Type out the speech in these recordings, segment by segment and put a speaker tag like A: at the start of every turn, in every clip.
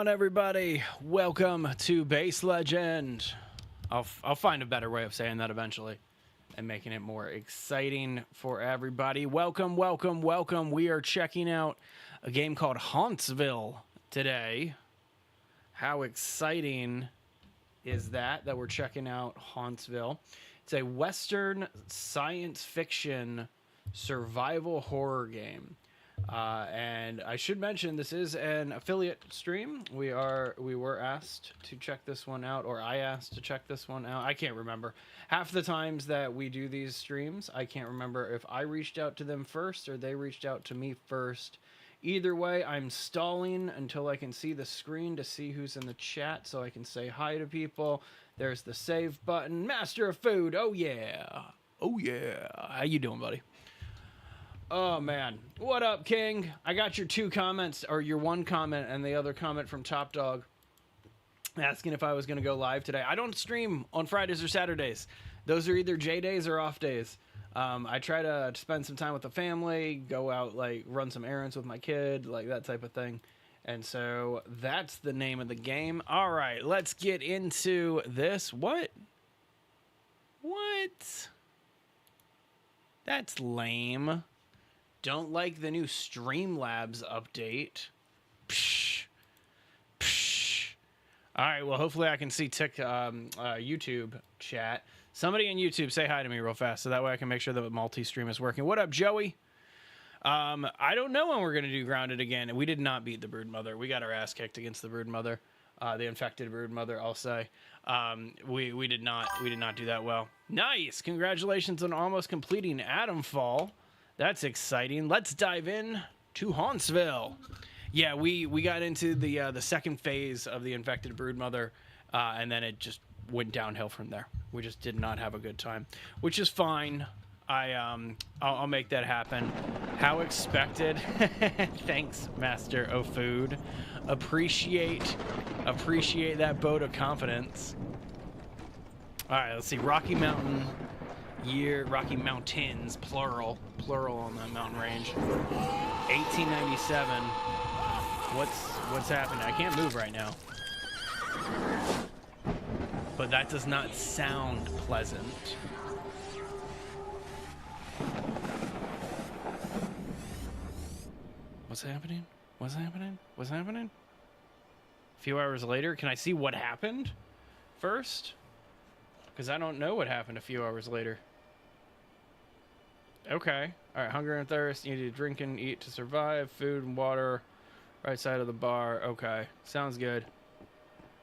A: on, everybody? Welcome to Base Legend. I'll find a better way of saying that eventually and making it more exciting for everybody. Welcome, welcome, welcome. We are checking out a game called Hauntsville today. How exciting is that we're checking out Hauntsville? It's a Western science fiction survival horror game. And I should mention this is an affiliate stream. We were asked to check this one out, or I asked to check this one out. I can't remember. Half the times that we do these streams, I can't remember if I reached out to them first or they reached out to me first. Either way, I'm stalling until I can see the screen to see who's in the chat so I can say hi to people. There's the save button. Master of Food. Oh yeah. Oh yeah. How you doing, buddy? Oh, man. What up, King? I got your two comments, or your one comment and the other comment from Top Dog asking if I was going to go live today. I don't stream on Fridays or Saturdays. Those are either J days or off days. I try to spend some time with the family, go out, like, run some errands with my kid, like that type of thing. And so that's the name of the game. All right, let's get into this. What? That's lame. Don't like the new Streamlabs update. Psh. Psh. All right, well, hopefully I can see YouTube chat. Somebody in YouTube say hi to me real fast so that way I can make sure that the multi-stream is working. What up, Joey? I don't know when we're going to do Grounded again. We did not beat the Broodmother. We got our ass kicked against the Broodmother. The infected Broodmother, I'll say. We did not do that well. Nice. Congratulations on almost completing Atomfall. That's exciting. Let's dive in to Hauntsville. Yeah, we got into the second phase of the infected Broodmother, and then it just went downhill from there. We just did not have a good time, which is fine. I'll make that happen. How expected. Thanks, Master of Food. Appreciate that vote of confidence. All right, let's see. Rocky Mountains, plural on that mountain range. 1897. What's happening? I can't move right now. But that does not sound pleasant. What's happening? A few hours later, can I see what happened first? Because I don't know what happened a few hours later. Okay. All right. Hunger and thirst. You need to drink and eat to survive. Food and water. Right side of the bar. Okay. Sounds good.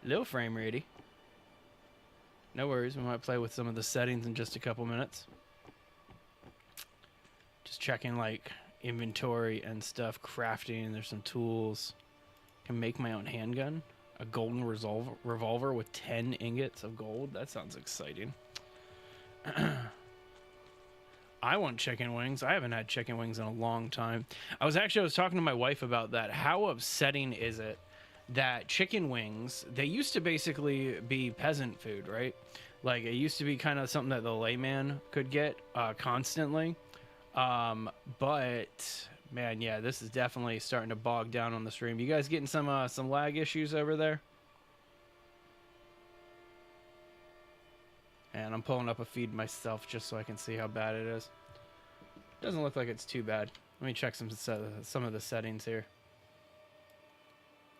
A: Little frame ready. No worries. We might play with some of the settings in just a couple minutes. Just checking like inventory and stuff. Crafting. There's some tools. Can make my own handgun. A golden revolver with 10 ingots of gold. That sounds exciting. I want chicken wings. I haven't had chicken wings in a long time. I was talking to my wife about that. How upsetting is it that chicken wings, they used to basically be peasant food, right? Like it used to be kind of something that the layman could get constantly. But man, yeah, this is definitely starting to bog down on the stream. You guys getting some lag issues over there? And I'm pulling up a feed myself just so I can see how bad it is. Doesn't look like it's too bad. Let me check some of the settings here.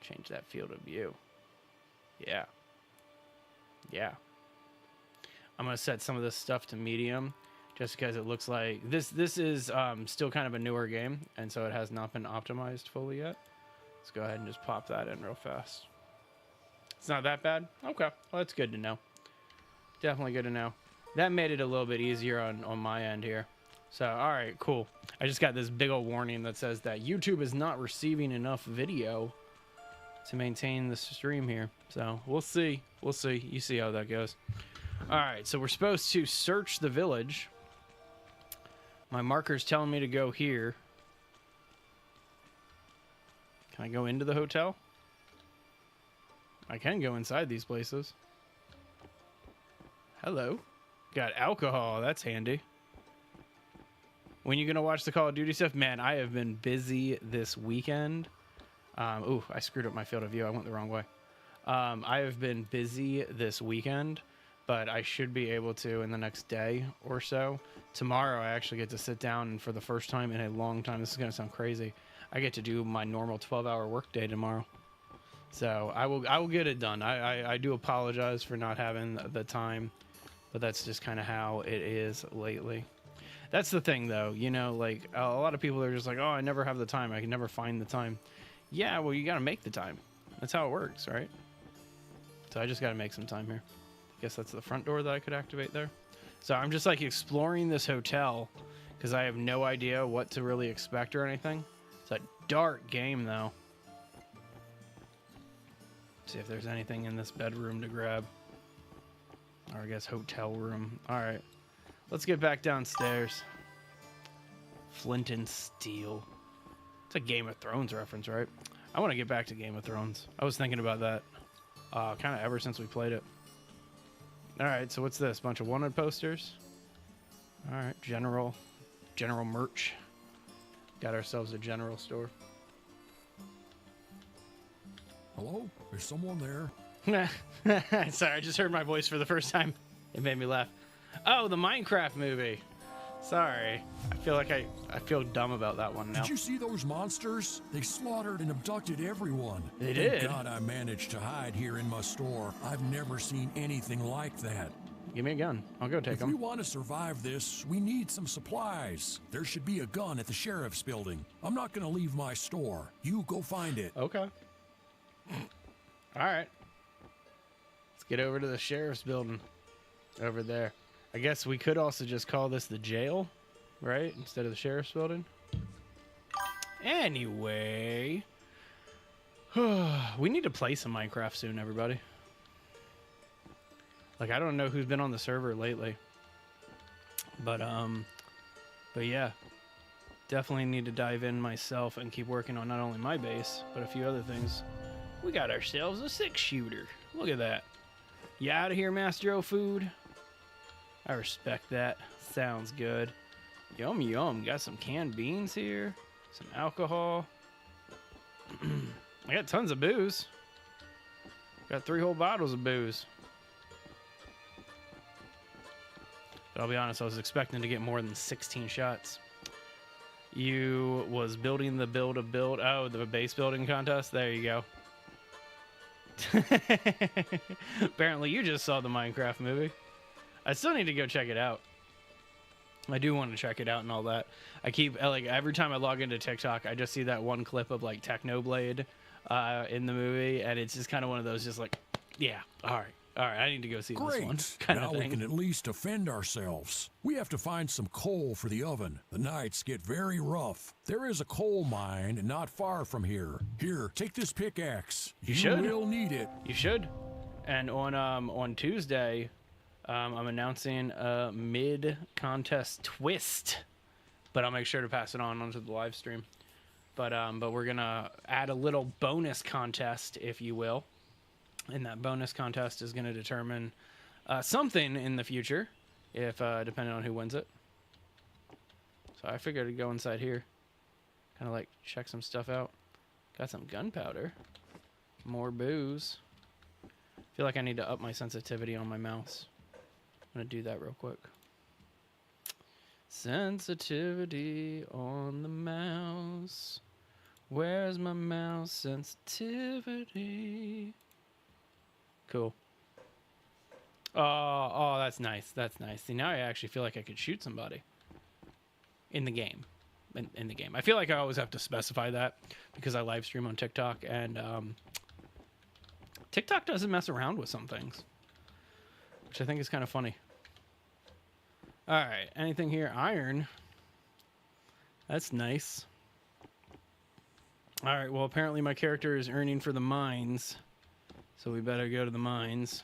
A: Change that field of view. Yeah. I'm gonna set some of this stuff to medium, just because it looks like this is still kind of a newer game, and so it has not been optimized fully yet. Let's go ahead and just pop that in real fast. It's not that bad? Okay, well, that's good to know. Definitely good to know. That made it a little bit easier on my end here. So, all right, cool. I just got this big old warning that says that YouTube is not receiving enough video to maintain the stream here. So, we'll see. We'll see. You see how that goes. All right, so we're supposed to search the village. My marker's telling me to go here. Can I go into the hotel? I can go inside these places. Hello. Got alcohol. That's handy. When you gonna watch the Call of Duty stuff? Man, I have been busy this weekend. Ooh, I screwed up my field of view. I went the wrong way. I have been busy this weekend, but I should be able to in the next day or so. Tomorrow, I actually get to sit down, and for the first time in a long time, this is going to sound crazy, I get to do my normal 12-hour workday tomorrow. So I will get it done. I do apologize for not having the time, but that's just kind of how it is lately. That's the thing, though. You know, like, a lot of people are just like, oh, I never have the time. I can never find the time. Yeah, well, you got to make the time. That's how it works, right? So I just got to make some time here. I guess that's the front door that I could activate there. So I'm just, like, exploring this hotel because I have no idea what to really expect or anything. It's a dark game, though. See if there's anything in this bedroom to grab. Or I guess hotel room. All right. Let's get back downstairs. Flint and Steel. It's a Game of Thrones reference, right? I want to get back to Game of Thrones. I was thinking about that kind of ever since we played it. All right, so what's this? Bunch of wanted posters. All right, general merch. Got ourselves a general store.
B: Hello? There's someone there.
A: Sorry, I just heard my voice for the first time. It made me laugh. Oh, the Minecraft movie. Sorry. I feel like I feel dumb about that one now.
B: Did you see those monsters? They slaughtered and abducted everyone.
A: They did?
B: Thank God I managed to hide here in my store. I've never seen anything like that.
A: Give me a gun. I'll go take
B: If
A: them.
B: we want to survive this, we need some supplies. There should be a gun at the sheriff's building. I'm not going to leave my store. You go find it.
A: Okay. All right. Let's get over to the sheriff's building over there. I guess we could also just call this the jail, right? Instead of the sheriff's building. Anyway. We need to play some Minecraft soon, everybody. Like, I don't know who's been on the server lately. But yeah. Definitely need to dive in myself and keep working on not only my base, but a few other things. We got ourselves a 6-shooter. Look at that. You out of here, Master Food? I respect that. Sounds good. Yum, yum. Got some canned beans here. Some alcohol. I got tons of booze. Got 3 whole bottles of booze. But I'll be honest, I was expecting to get more than 16 shots. You was building the build. Oh, the base building contest? There you go. Apparently you just saw the Minecraft movie. I still need to go check it out. I do want to check it out and all that. I keep, like, every time I log into TikTok, I just see that one clip of, like, Technoblade in the movie, and it's just kind of one of those just like, yeah, all right, I need to go see this one kind
B: now
A: of thing.
B: We can at least defend ourselves. We have to find some coal for the oven. The nights get very rough. There is a coal mine not far from here. Here, take this pickaxe. You will need it.
A: You should. And on Tuesday, I'm announcing a mid-contest twist, but I'll make sure to pass it on onto the live stream. But we're gonna add a little bonus contest, if you will, and that bonus contest is gonna determine something in the future, if depending on who wins it. So I figured I'd go inside here, kind of like check some stuff out. Got some gunpowder, more booze. I feel like I need to up my sensitivity on my mouse. I'm gonna do that real quick. Sensitivity on the mouse. Where's my mouse sensitivity? Cool. Oh, that's nice. That's nice. See, now I actually feel like I could shoot somebody in the game. In the game, I feel like I always have to specify that because I live stream on TikTok, and TikTok doesn't mess around with some things, which I think is kind of funny. All right, anything here? Iron. That's nice. All right, well, apparently my character is earning for the mines, so we better go to the mines.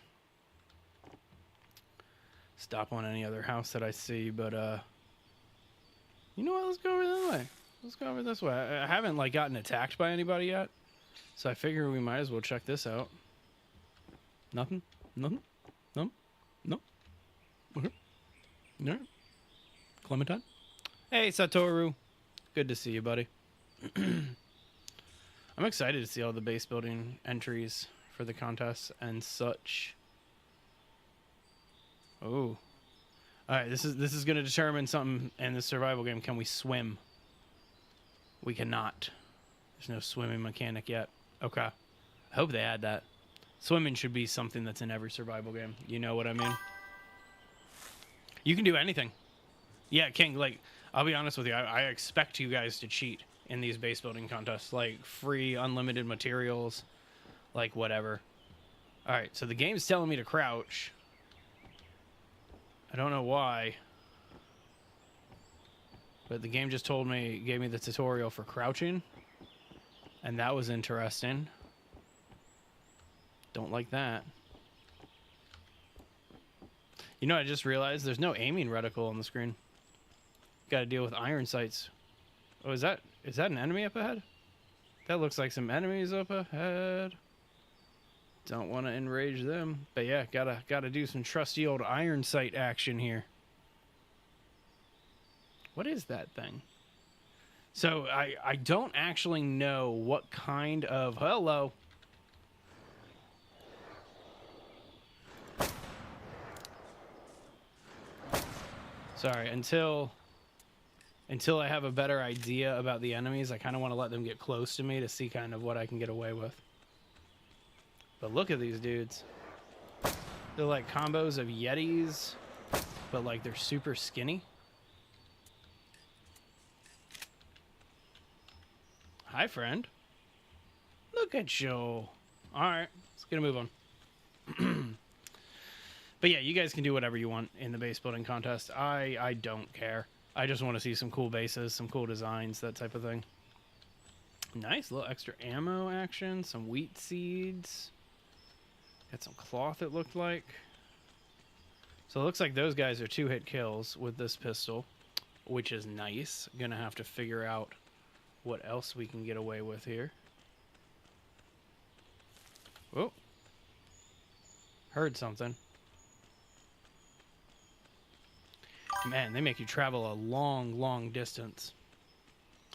A: Stop on any other house that I see, but you know what? Let's go over that way. Let's go over this way. I haven't like gotten attacked by anybody yet, so I figure we might as well check this out. Nothing? Nothing? No? No? Okay. All right. Clementine? Hey, Satoru. Good to see you, buddy. I'm excited to see all the base building entries for the contests and such. Oh. All right, this is going to determine something in the survival game. Can we swim? We cannot. There's no swimming mechanic yet. Okay. I hope they add that. Swimming should be something that's in every survival game. You know what I mean? You can do anything. Yeah, King, like, I'll be honest with you. I expect you guys to cheat in these base building contests. Like, free, unlimited materials. Like, whatever. All right, so the game's telling me to crouch. I don't know why. But the game just told me, gave me the tutorial for crouching. And that was interesting. Don't like that. You know, I just realized there's no aiming reticle on the screen. Got to deal with iron sights. Oh, is that an enemy up ahead? That looks like some enemies up ahead. Don't want to enrage them. But yeah, gotta do some trusty old iron sight action here. What is that thing? So I don't actually know what kind of... Hello. Sorry, until I have a better idea about the enemies, I kind of want to let them get close to me to see kind of what I can get away with. But look at these dudes. They're like combos of Yetis, but like they're super skinny. Hi, friend. Look at you. All right, let's get a move on. But yeah, you guys can do whatever you want in the base building contest. I don't care. I just want to see some cool bases, some cool designs, that type of thing. Nice little extra ammo action, some wheat seeds. Got some cloth, it looked like. So it looks like those guys are 2-hit kills with this pistol, which is nice. Gonna have to figure out what else we can get away with here. Oh. Heard something. Man, they make you travel a long, long distance.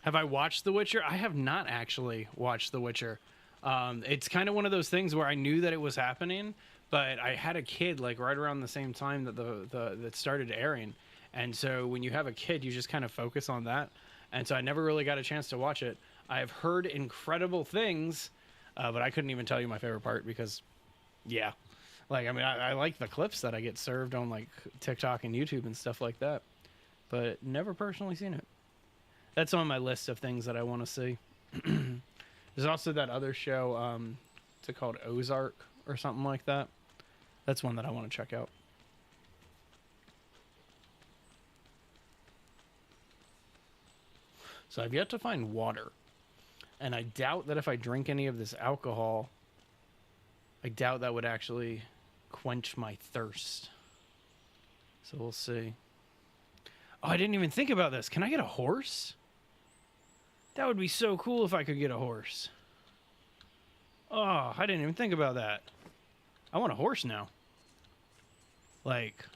A: Have I watched The Witcher? I have not actually watched The Witcher. It's kind of one of those things where I knew that it was happening, but I had a kid like right around the same time that that started airing. And so when you have a kid, you just kind of focus on that. And so I never really got a chance to watch it. I have heard incredible things, but I couldn't even tell you my favorite part because, yeah. Like, I mean, I like the clips that I get served on, like, TikTok and YouTube and stuff like that. But never personally seen it. That's on my list of things that I want to see. There's also that other show, what's it called? Ozark or something like that. That's one that I want to check out. So I've yet to find water. And I doubt that if I drink any of this alcohol, I doubt that would actually quench my thirst. So we'll see. Oh, I didn't even think about this. Can I get a horse? That would be so cool if I could get a horse. Oh, I didn't even think about that. I want a horse now. Like,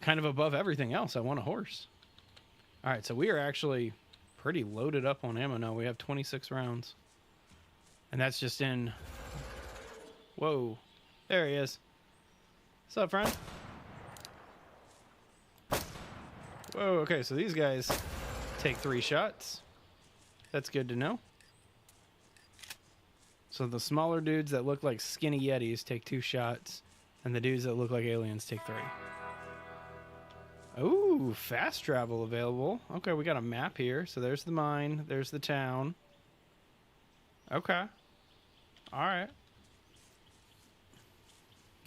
A: kind of above everything else, I want a horse. All right, so we are actually pretty loaded up on ammo now. We have 26 rounds. And that's just in... Whoa. There he is. What's up, friend? Whoa, okay, so these guys take 3 shots. That's good to know. So the smaller dudes that look like skinny Yetis take 2 shots, and the dudes that look like aliens take 3. Ooh, fast travel available. Okay, we got a map here. So there's the mine, there's the town. Okay. All right.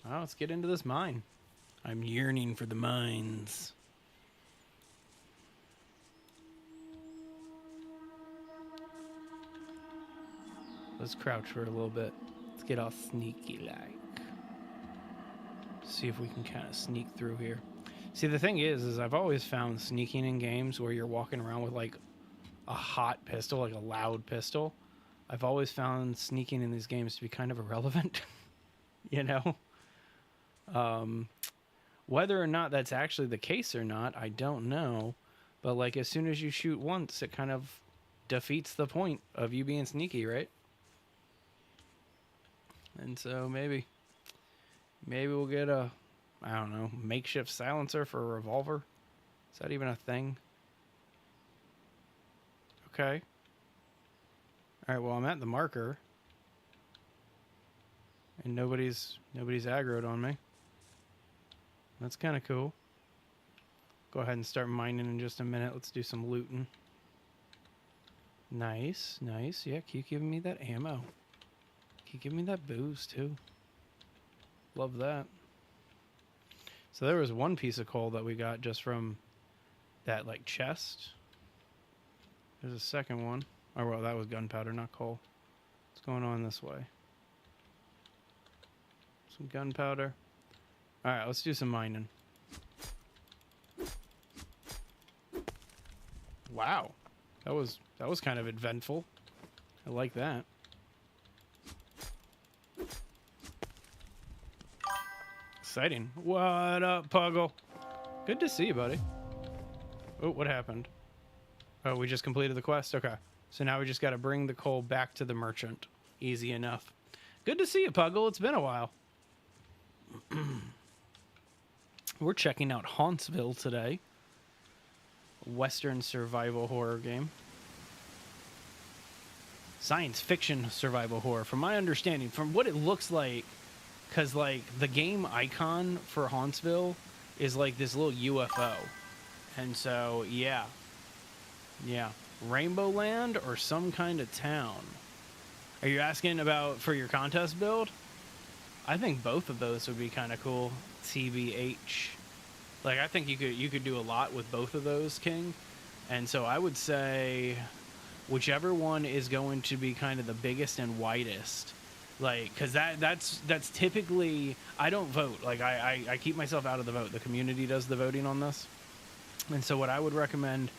A: Well, let's get into this mine. I'm yearning for the mines. Let's crouch for a little bit. Let's get all sneaky-like. See if we can kind of sneak through here. See, the thing is I've always found sneaking in games where you're walking around with, like, a hot pistol, like a loud pistol. I've always found sneaking in these games to be kind of irrelevant. You know? Whether or not that's actually the case or not, I don't know. But, like, as soon as you shoot once, it kind of defeats the point of you being sneaky, right? And so maybe we'll get a, I don't know, makeshift silencer for a revolver. Is that even a thing? Okay. All right, well, I'm at the marker. And nobody's aggroed on me. That's kind of cool. Go ahead and start mining in just a minute. Let's do some looting. Nice, nice. Yeah, keep giving me that ammo. Keep giving me that booze, too. Love that. So there was one piece of coal that we got just from that, like, chest. There's a second one. Oh, well, that was gunpowder, not coal. What's going on this way? Some gunpowder. All right, let's do some mining. Wow. That was kind of eventful. I like that. Exciting. What up, Puggle? Good to see you, buddy. Oh, what happened? Oh, we just completed the quest? Okay. So now we just got to bring the coal back to the merchant. Easy enough. Good to see you, Puggle. It's been a while. We're checking out Hauntsville today. Western survival horror game. Science fiction survival horror. From my understanding, from what it looks like, because like the game icon for Hauntsville is like this little UFO. And so, yeah. Yeah. Rainbow Land or some kind of town. Are you asking about for your contest build? I think both of those would be kind of cool. TBH. Like, I think you could do a lot with both of those, King. And so I would say whichever one is going to be kind of the biggest and widest. Like, because that's typically, I don't vote. Like, I keep myself out of the vote. The community does the voting on this. And so what I would recommend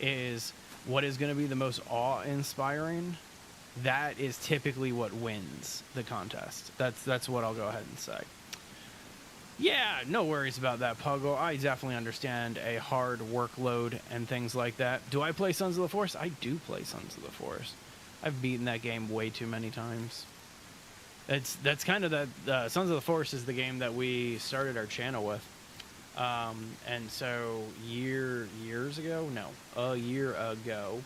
A: is what is going to be the most awe-inspiring. That is typically what wins the contest. That's what I'll go ahead and say. Yeah, no worries about that, Puggle. I definitely understand a hard workload and things like that. Do I play Sons of the Forest? I do play Sons of the Forest. I've beaten that game way too many times. That's kind of that. Sons of the Forest is the game that we started our channel with. And so a year ago,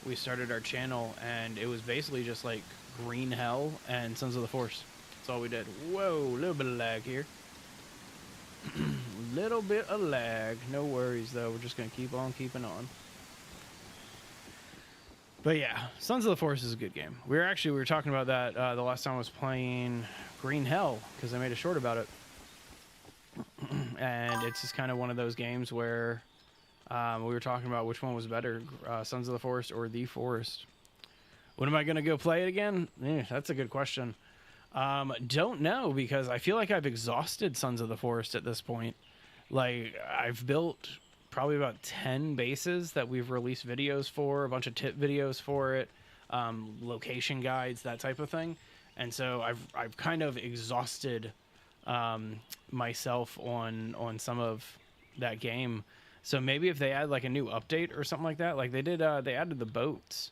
A: we started our channel, and it was basically just like Green Hell and Sons of the Forest. That's all we did. Whoa, a little bit of lag here. Little bit of lag. No worries, though. We're just going to keep on keeping on. But yeah, Sons of the Forest is a good game. We were talking about that the last time I was playing Green Hell, because I made a short about it. And it's just kind of one of those games where we were talking about which one was better, Sons of the Forest or The Forest. When am I going to go play it again? That's a good question. Don't know, because I feel like I've exhausted Sons of the Forest at this point. Like, I've built probably about 10 bases that we've released videos for, a bunch of tip videos for it, location guides, that type of thing. And so I've kind of exhausted myself on some of that game. So maybe if they add like a new update or something like that, like they did, they added the boats,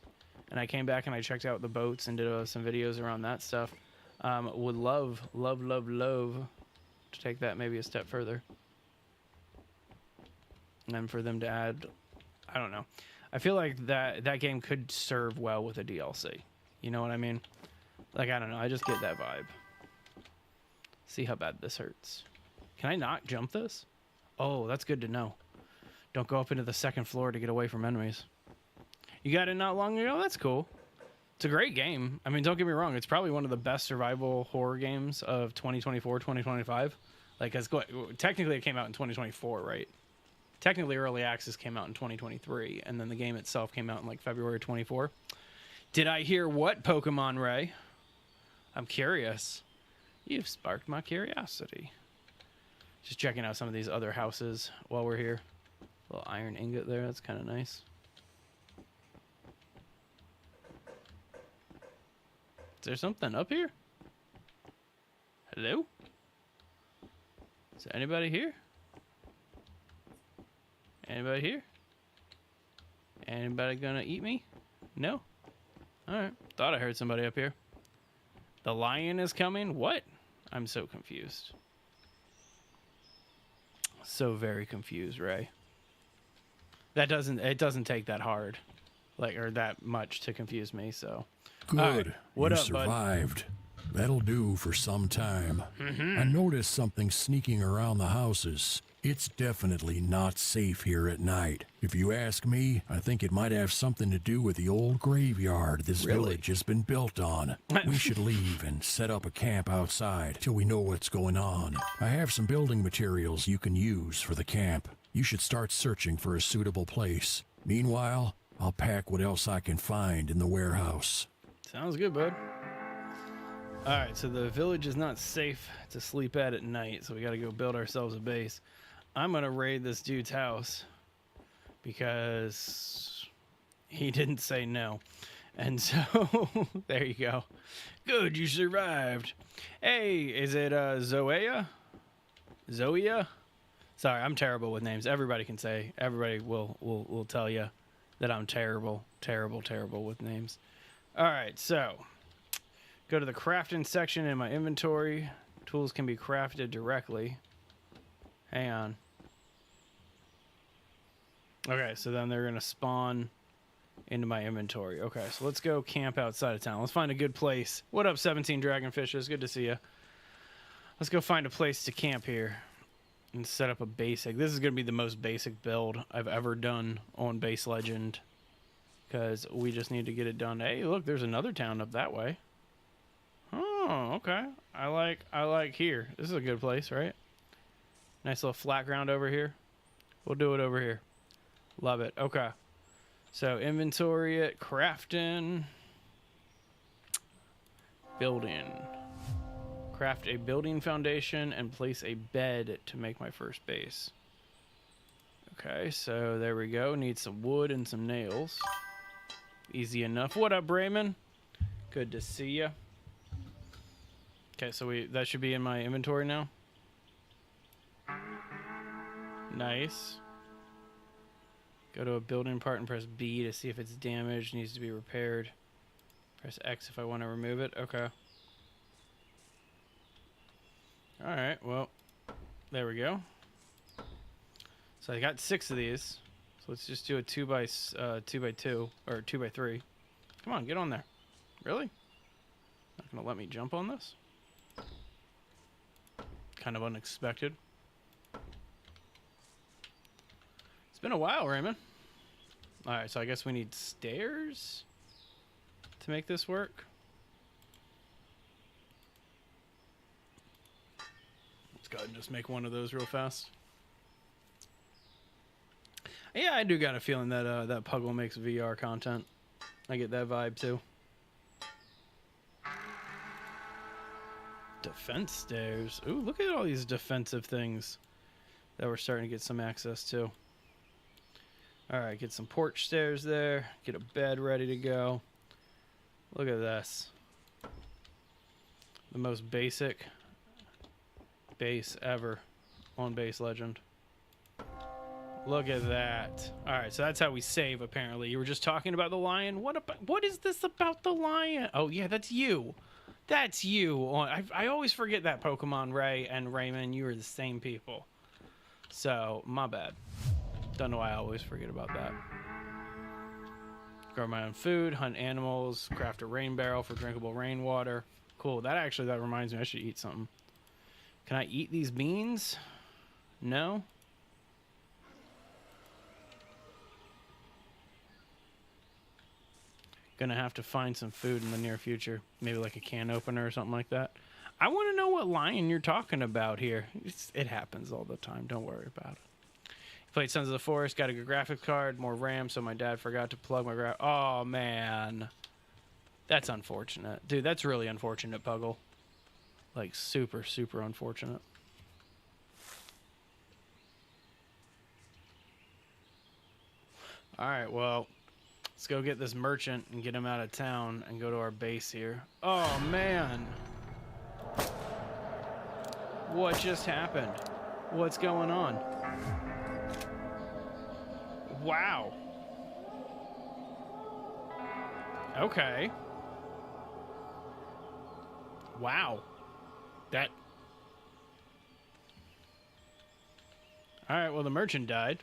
A: and I came back and I checked out the boats and did some videos around that stuff. Would love to take that maybe a step further. And then for them to add, I don't know. I feel like that game could serve well with a DLC. You know what I mean? Like, I don't know. I just get that vibe. See how bad this hurts. Can I not jump this? Oh, that's good to know. Don't go up into the second floor to get away from enemies. You got it not long ago? That's cool. It's a great game. I mean, don't get me wrong. It's probably one of the best survival horror games of 2024, 2025. Like, technically it came out in 2024, right? Technically Early Access came out in 2023, and then the game itself came out in like February 24. Did I hear what, Pokemon Ray? I'm curious. You've sparked my curiosity. Just checking out some of these other houses while we're here. A little iron ingot there. That's kind of nice. Is there something up here? Hello? Is there anybody here? Anybody here? Anybody gonna eat me? No? Alright. Thought I heard somebody up here. The lion is coming? What? I'm so confused. So very confused, Ray. It doesn't take that hard. Like, or that much to confuse me, so.
B: Good.
A: Right. What
B: you
A: up,
B: survived. Bud? That'll do for some time. I noticed something sneaking around the houses. It's definitely not safe here at night. If you ask me, I think it might have something to do with the old graveyard this village has been built on. We should leave and set up a camp outside till we know what's going on. I have some building materials you can use for the camp. You should start searching for a suitable place. Meanwhile, I'll pack what else I can find in the warehouse.
A: Sounds good, bud. All right, so the village is not safe to sleep at night, so we got to go build ourselves a base. I'm going to raid this dude's house because he didn't say no. And so, there you go. Good, you survived. Hey, is it Zoea? Zoea? Sorry, I'm terrible with names. Everybody will tell you that I'm terrible with names. All right, so go to the crafting section in my inventory. Tools can be crafted directly. Hang on. Okay, so then they're going to spawn into my inventory. Okay, so let's go camp outside of town. Let's find a good place. What up, 17 Dragonfishes? Good to see you. Let's go find a place to camp here and set up a basic. This is going to be the most basic build I've ever done on Base Legend because we just need to get it done. Hey, look, there's another town up that way. Oh, okay. I like here. This is a good place, right? Nice little flat ground over here. We'll do it over here. Love it. Okay. So inventory it, crafting, building. Craft a building foundation and place a bed to make my first base. Okay, so there we go. Need some wood and some nails. Easy enough. What up, Brayman? Good to see ya. Okay, so that should be in my inventory now. Nice. Go to a building part and press B to see if it's damaged, needs to be repaired. Press X if I want to remove it. Okay. Alright, well, there we go. So I got 6 of these. So let's just do a 2 by 2 or 2 by 3. Come on, get on there. Really? Not gonna let me jump on this? Kind of unexpected. It's been a while, Raymond. Alright, so I guess we need stairs to make this work. Let's go ahead and just make one of those real fast. Yeah, I do got a feeling that that Puggle makes VR content. I get that vibe too. Defense stairs. Ooh, look at all these defensive things that we're starting to get some access to. Alright, get some porch stairs there. Get a bed ready to go. Look at this. The most basic base ever on Base Legend. Look at that. Alright, so that's how we save, apparently. You were just talking about the lion? What is this about the lion? Oh, yeah, that's you. That's you. I always forget that Pokemon, Ray and Raymond. You are the same people. So, my bad. Don't know why I always forget about that. Grow my own food, hunt animals, craft a rain barrel for drinkable rainwater. Cool. That reminds me, I should eat something. Can I eat these beans? No? Gonna have to find some food in the near future. Maybe like a can opener or something like that. I want to know what lion you're talking about here. It happens all the time. Don't worry about it. Played Sons of the Forest. Got a good graphics card. More RAM, so my dad forgot to plug my Oh, man. That's unfortunate. Dude, that's really unfortunate, Puggle. Like, super, super unfortunate. Alright, well... Let's go get this merchant and get him out of town and go to our base here. Oh, man. What just happened? What's going on? Wow. Okay. Wow. That... Alright, well, the merchant died.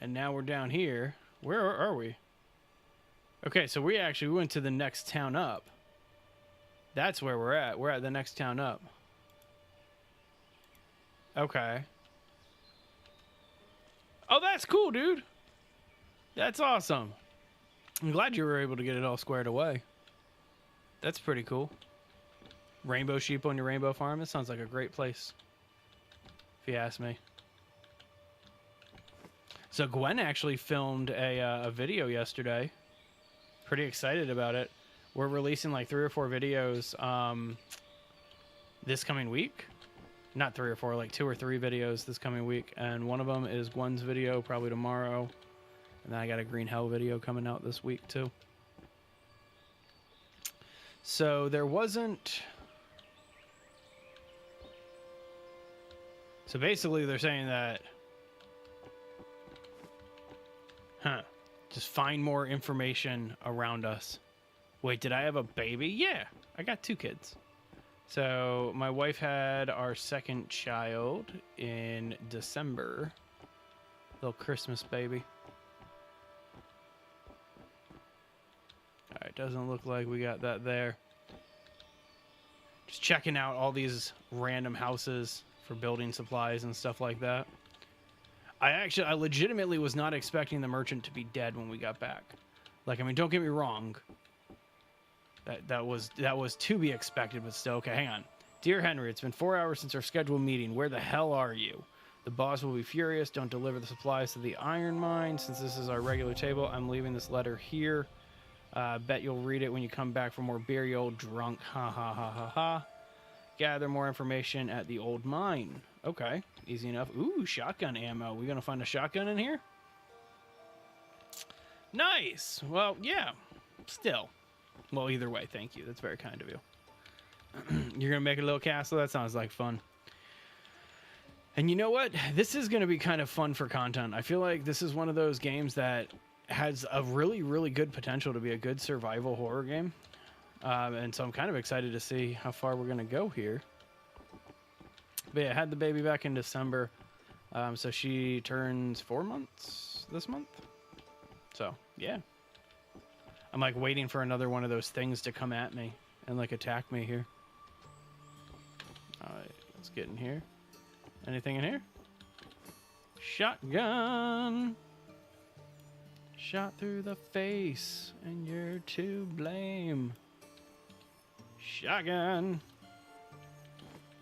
A: And now we're down here. Where are we? Okay, so we went to the next town up. That's where we're at. We're at the next town up. Okay. Oh, that's cool, dude. That's awesome. I'm glad you were able to get it all squared away. That's pretty cool. Rainbow sheep on your rainbow farm. That sounds like a great place, if you ask me. So Gwen actually filmed a video yesterday. Pretty excited about it. We're releasing like 3 or 4 videos this coming week. Not 3 or 4, like 2 or 3 videos this coming week. And one of them is Gwen's video, probably tomorrow. And then I got a Green Hell video coming out this week too. So there wasn't... So basically they're saying that... Just find more information around us. Wait, did I have a baby? Yeah, I got 2 kids. So my wife had our 2nd child in December. Little Christmas baby. All right, doesn't look like we got that there. Just checking out all these random houses for building supplies and stuff like that. I legitimately was not expecting the merchant to be dead when we got back. Like, I mean, don't get me wrong. That was to be expected, but still. Okay, hang on. Dear Henry, it's been 4 hours since our scheduled meeting. Where the hell are you? The boss will be furious. Don't deliver the supplies to the iron mine. Since this is our regular table, I'm leaving this letter here. Bet you'll read it when you come back for more beer, you old drunk. Ha ha ha ha ha. Gather more information at the old mine. Okay, easy enough. Ooh, shotgun ammo. We gonna find a shotgun in here? Nice. Well, yeah. Still. Well, either way, thank you. That's very kind of you. You're gonna make a little castle? That sounds like fun. And you know what? This is gonna be kind of fun for content. I feel like this is one of those games that has a really, really good potential to be a good survival horror game. And so I'm kind of excited to see how far we're gonna go here. But yeah, I had the baby back in December. So she turns 4 months this month. So, yeah. I'm like waiting for another one of those things to come at me and like attack me here. Alright, let's get in here. Anything in here? Shotgun! Shot through the face, and you're to blame. Shotgun!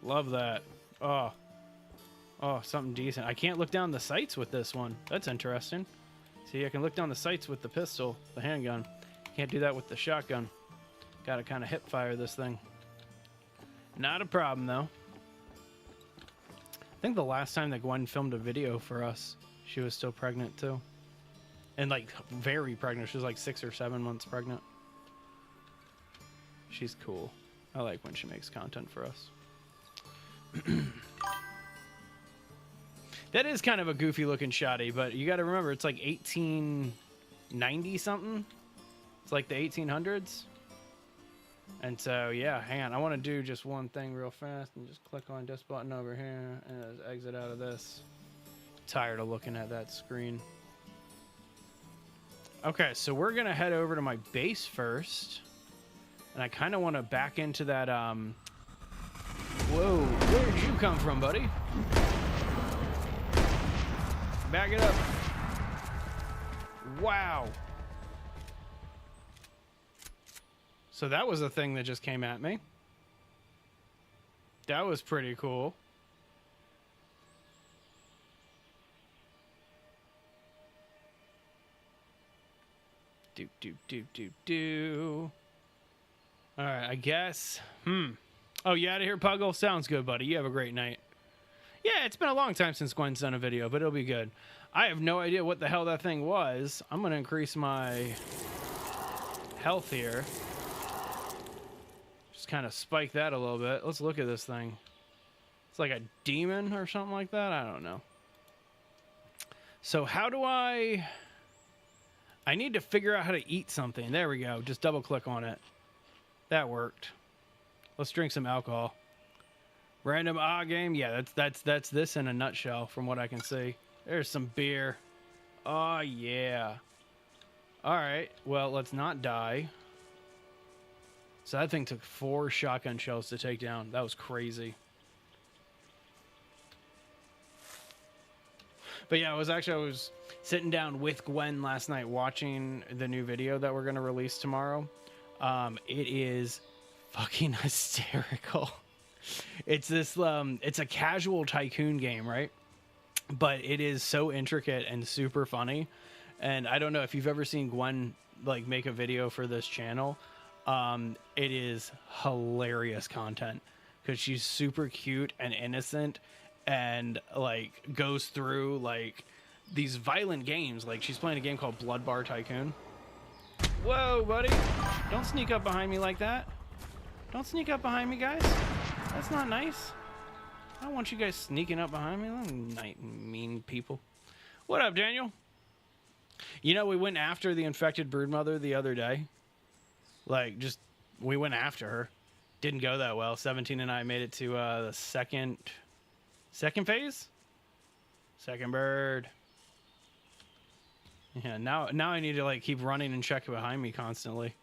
A: Love that. Oh, something decent. I can't look down the sights with this one. That's interesting. See, I can look down the sights with the pistol, the handgun. Can't do that with the shotgun. Gotta kind of hip fire this thing. Not a problem, though. I think the last time that Gwen filmed a video for us, she was still pregnant, too. And, like, very pregnant. She was, like, 6 or 7 months pregnant. She's cool. I like when she makes content for us. That is kind of a goofy looking shotty, but you got to remember it's like 1890 something. It's like the 1800s. And so yeah, hang on, I want to do just one thing real fast and just click on this button over here and exit out of this. Tired of looking at that screen. Okay, so we're gonna head over to my base first, and I kind of want to back into that Whoa, where did you come from, buddy? Back it up. Wow. So that was a thing that just came at me. That was pretty cool. Do. All right, I guess. Oh, you out of here, Puggle? Sounds good, buddy. You have a great night. Yeah, it's been a long time since Gwen's done a video, but it'll be good. I have no idea what the hell that thing was. I'm going to increase my health here. Just kind of spike that a little bit. Let's look at this thing. It's like a demon or something like that. I don't know. So how do I need to figure out how to eat something. There we go. Just double click on it. That worked. Let's drink some alcohol. Random game. Yeah, that's this in a nutshell from what I can see. There's some beer. Oh, yeah. All right. Well, let's not die. So that thing took 4 shotgun shells to take down. That was crazy. But yeah, I was sitting down with Gwen last night watching the new video that we're going to release tomorrow. It is fucking hysterical. It's this it's a casual tycoon game, right? But it is so intricate and super funny. And I don't know if you've ever seen Gwen like make a video for this channel. It is hilarious content because she's super cute and innocent and like goes through like these violent games. Like she's playing a game called Blood Bar Tycoon. Whoa, buddy. Don't sneak up behind me like that. Don't sneak up behind me, guys. That's not nice. I don't want you guys sneaking up behind me. Night mean people. What up, Daniel? You know, we went after the infected broodmother the other day. Like, just, we went after her. Didn't go that well. 17 and I made it to the second phase? Second bird. Yeah, now I need to, like, keep running and check behind me constantly.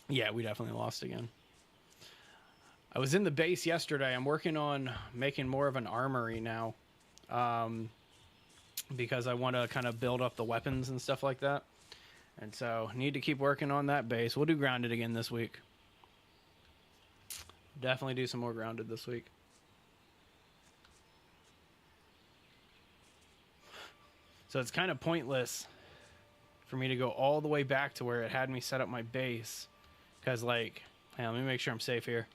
A: Yeah, we definitely lost again. I was in the base yesterday. I'm working on making more of an armory now. Because I want to kind of build up the weapons and stuff like that. And so, need to keep working on that base. We'll do grounded again this week. Definitely do some more grounded this week. So it's kind of pointless for me to go all the way back to where it had me set up my base. Because, like, hey, let me make sure I'm safe here.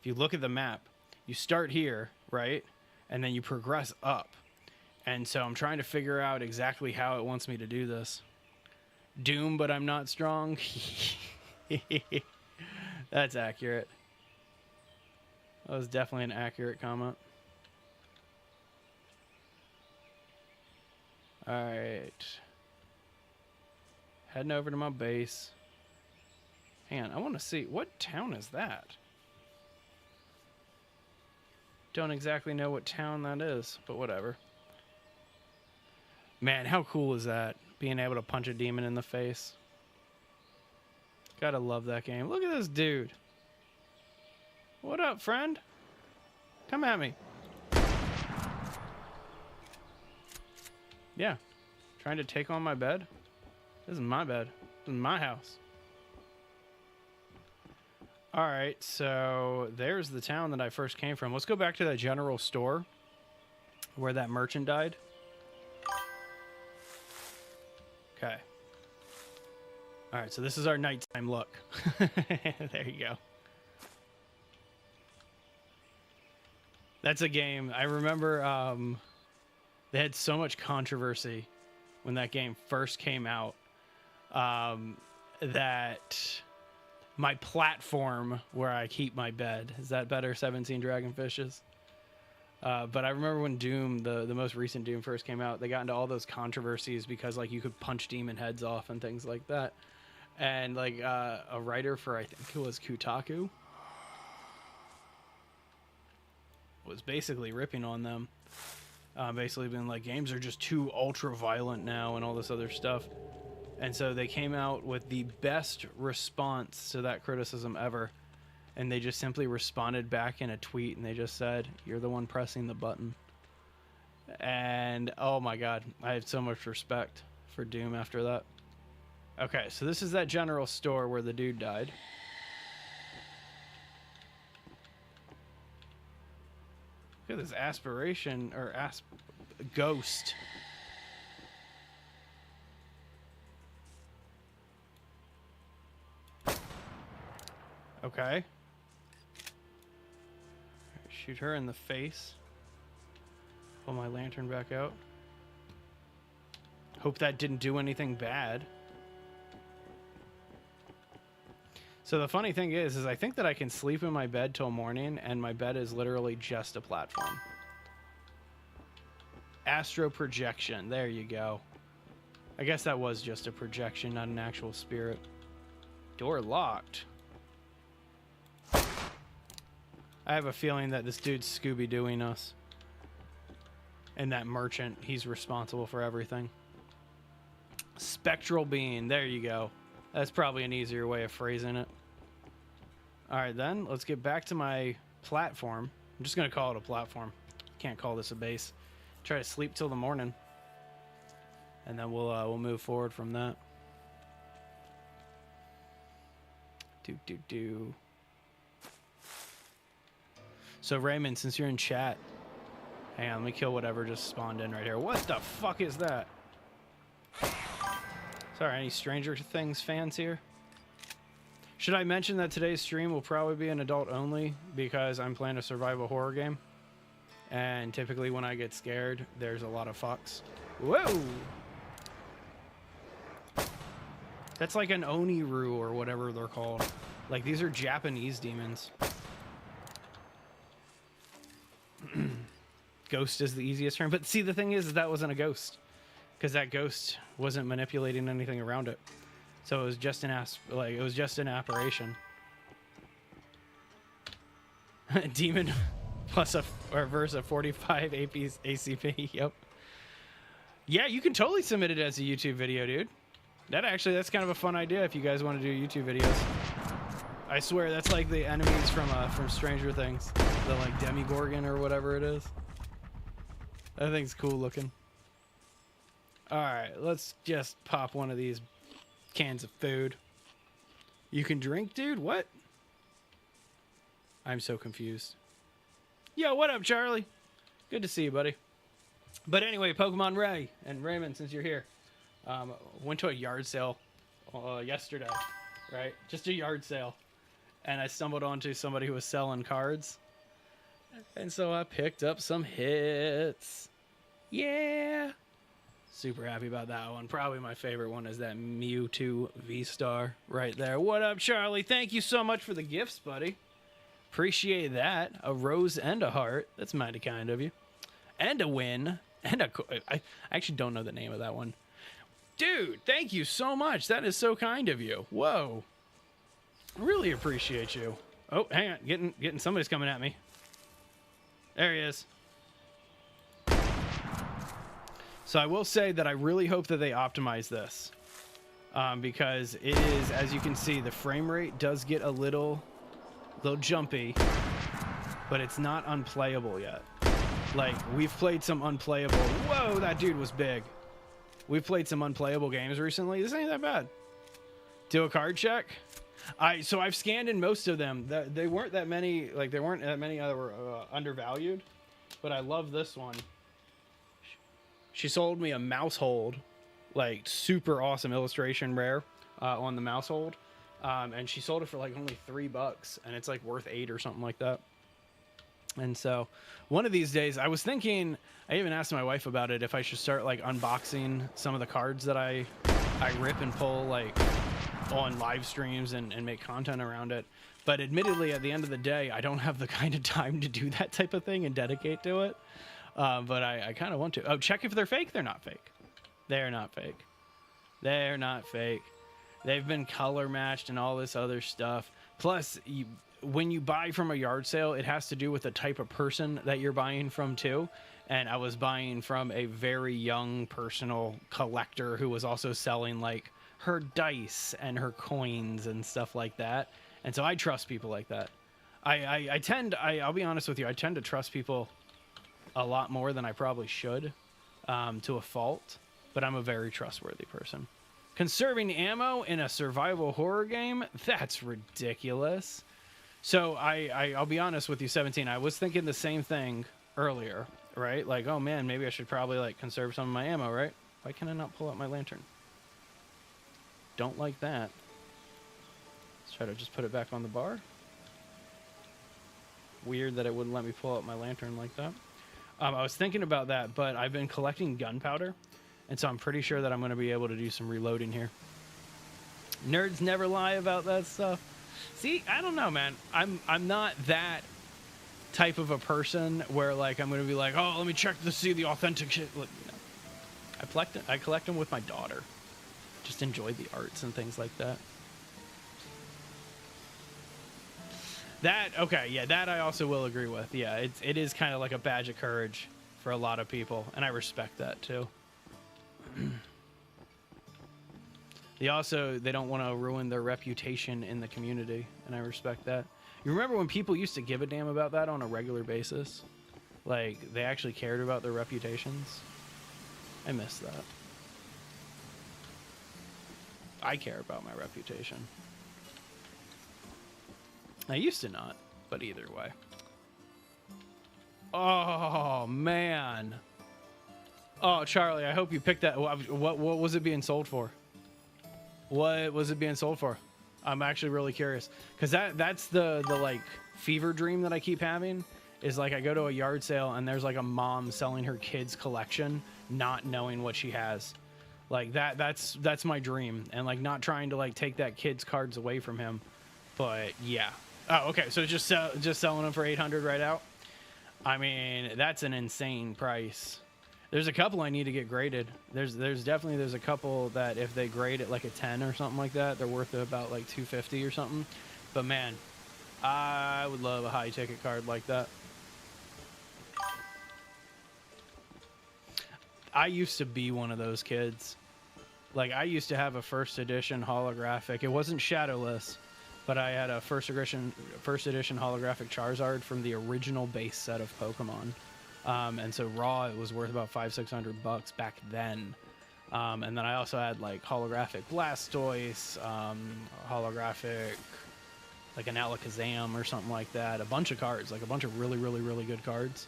A: If you look at the map, you start here, right? And then you progress up. And so I'm trying to figure out exactly how it wants me to do this. Doom, but I'm not strong. That's accurate. That was definitely an accurate comment. Alright. Heading over to my base. Hang on, I want to see. What town is that? Don't exactly know what town that is, but whatever. Man, how cool is that? Being able to punch a demon in the face. Gotta love that game. Look at this dude. What up, friend? Come at me. Yeah. Trying to take on my bed? This is my bed. This is my house. Alright, so there's the town that I first came from. Let's go back to that general store where that merchant died. Okay. Alright, so this is our nighttime look. There you go. That's a game. I remember they had so much controversy when that game first came out that my platform where I keep my bed, is that better, 17 Dragonfishes? But I remember when Doom, the most recent Doom first came out, they got into all those controversies because like you could punch demon heads off and things like that. And like a writer for, I think it was Kotaku, was basically ripping on them. Basically being like, games are just too ultra violent now and all this other stuff. And so they came out with the best response to that criticism ever. And they just simply responded back in a tweet and they just said, "You're the one pressing the button." And oh my god, I had so much respect for Doom after that. Okay, so this is that general store where the dude died. Look at this aspiration, or ghost. Okay. Shoot her in the face. Pull my lantern back out. Hope that didn't do anything bad. So the funny thing is I think that I can sleep in my bed till morning, and my bed is literally just a platform. Astro projection. There you go. I guess that was just a projection, not an actual spirit. Door locked. I have a feeling that this dude's Scooby-Dooing us. And that merchant, he's responsible for everything. Spectral being, there you go. That's probably an easier way of phrasing it. Alright then, let's get back to my platform. I'm just going to call it a platform. Can't call this a base. Try to sleep till the morning. And then we'll move forward from that. So Raymond, since you're in chat, hang on, let me kill whatever just spawned in right here. What the fuck is that? Sorry, any Stranger Things fans here? Should I mention that today's stream will probably be an adult only because I'm playing a survival horror game. And typically when I get scared, there's a lot of fucks. Whoa! That's like an Oniru or whatever they're called. Like, these are Japanese demons. Ghost is the easiest term. But see, the thing is that wasn't a ghost. Because that ghost wasn't manipulating anything around it. So it was just an apparition. Demon plus a versus a 45 ACP. Yep. Yeah, you can totally submit it as a YouTube video, dude. That's kind of a fun idea if you guys want to do YouTube videos. I swear that's like the enemies from Stranger Things, the like Demigorgon or whatever it is. That thing's cool looking. All right, let's just pop one of these cans of food. You can drink, dude? What? I'm so confused. Yo, what up, Charlie? Good to see you, buddy. But anyway, Pokemon Ray and Raymond, since you're here, went to a yard sale yesterday, right? Just a yard sale. And I stumbled onto somebody who was selling cards. And so I picked up some hits. Yeah. Super happy about that one. Probably my favorite one is that Mewtwo V-Star right there. What up, Charlie? Thank you so much for the gifts, buddy. Appreciate that. A rose and a heart. That's mighty kind of you. And a win. And I actually don't know the name of that one. Dude, thank you so much. That is so kind of you. Whoa. Really appreciate you. Oh, hang on. Getting somebody's coming at me. There he is. So I will say that I really hope that they optimize this. Because it is, as you can see, the frame rate does get a little jumpy. But it's not unplayable yet. Like, we've played some unplayable... Whoa, that dude was big. We've played some unplayable games recently. This ain't that bad. Do a card check. So I've scanned in most of them. They weren't that many. Like, there weren't that many that were undervalued. But I love this one. She sold me a mouse hold, like super awesome illustration rare on the mouse hold, and she sold it for like only $3, and it's like worth $8 or something like that. And so one of these days, I was thinking, I even asked my wife about it, if I should start like unboxing some of the cards that I rip and pull like on live streams and make content around it. But admittedly, at the end of the day, I don't have the kind of time to do that type of thing and dedicate to it. But I kind of want to. Oh, check if they're fake. They're not fake. They're not fake. They're not fake. They've been color matched and all this other stuff. Plus, when you buy from a yard sale, it has to do with the type of person that you're buying from too. And I was buying from a very young personal collector who was also selling like her dice and her coins and stuff like that. And so I trust people like that. I'll be honest with you, I tend to trust people a lot more than I probably should, to a fault, but I'm a very trustworthy person. Conserving ammo in a survival horror game? That's ridiculous. So I'll be honest with you, 17, I was thinking the same thing earlier, right? Like, oh man, maybe I should probably like conserve some of my ammo, right? Why can I not pull out my lantern? Don't like that. Let's try to just put it back on the bar. Weird that it wouldn't let me pull out my lantern like that. I was thinking about that, but I've been collecting gunpowder, and so I'm pretty sure that I'm going to be able to do some reloading here. Nerds never lie about that stuff. See, I don't know, man. I'm not that type of a person where like I'm going to be like, oh, let me check to see the authentic shit. Look, you know, I collect them with my daughter. Just enjoy the arts and things like that. That, okay, yeah, that I also will agree with. Yeah, it is kind of like a badge of courage for a lot of people, and I respect that too. They don't want to ruin their reputation in the community, and I respect that. You remember when people used to give a damn about that on a regular basis? Like, they actually cared about their reputations? I miss that. I care about my reputation. I used to not, but either way. Oh, man. Oh, Charlie, I hope you picked that. What was it being sold for? What was it being sold for? I'm actually really curious. Because that's the like fever dream that I keep having. Is like I go to a yard sale and there's like a mom selling her kid's collection, not knowing what she has. Like that's my dream. And like not trying to like take that kid's cards away from him. But yeah. Oh, okay. So just selling them for 800 right out. I mean, that's an insane price. There's a couple I need to get graded. There's a couple that if they grade at like a 10 or something like that, they're worth about like 250 or something. But man, I would love a high ticket card like that. I used to be one of those kids. Like I used to have a first edition holographic. It wasn't shadowless, but I had a first edition holographic Charizard from the original base set of Pokemon. And so raw, it was worth about $500-600 back then. And then I also had like holographic Blastoise, holographic like an Alakazam or something like that. A bunch of cards, like a bunch of really, really, really good cards.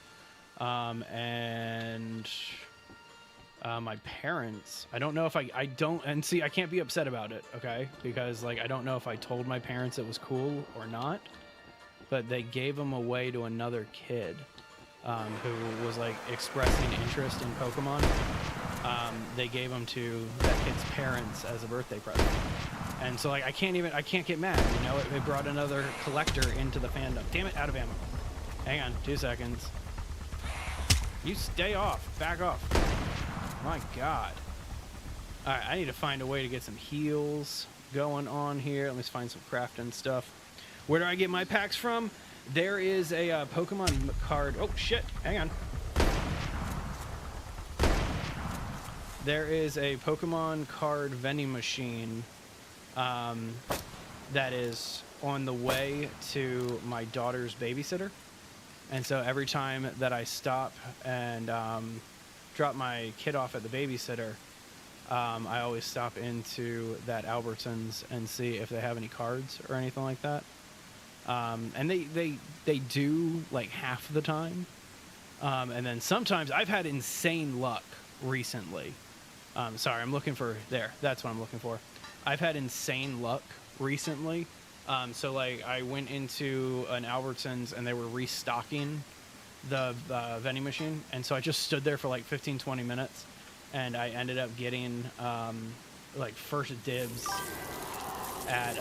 A: My parents, I don't know if and see, I can't be upset about it, okay? Because like, I don't know if I told my parents it was cool or not, but they gave them away to another kid, who was like expressing interest in Pokemon. They gave them to that kid's parents as a birthday present. And so like, I can't get mad, you know? It brought another collector into the fandom. Damn it, out of ammo. Hang on, 2 seconds. You stay off, back off. My God. All right, I need to find a way to get some heals going on here. Let me find some crafting stuff. Where do I get my packs from? There is a Pokemon card. Oh, shit. Hang on. There is a Pokemon card vending machine that is on the way to my daughter's babysitter. And so every time that I stop and drop my kid off at the babysitter, I always stop into that Albertsons and see if they have any cards or anything like that. And they do like half the time. And then sometimes I've had insane luck recently. Sorry, I'm looking for there. That's what I'm looking for. I've had insane luck recently. So like I went into an Albertsons and they were restocking the vending machine. And so I just stood there for like 15-20 minutes and I ended up getting like first dibs at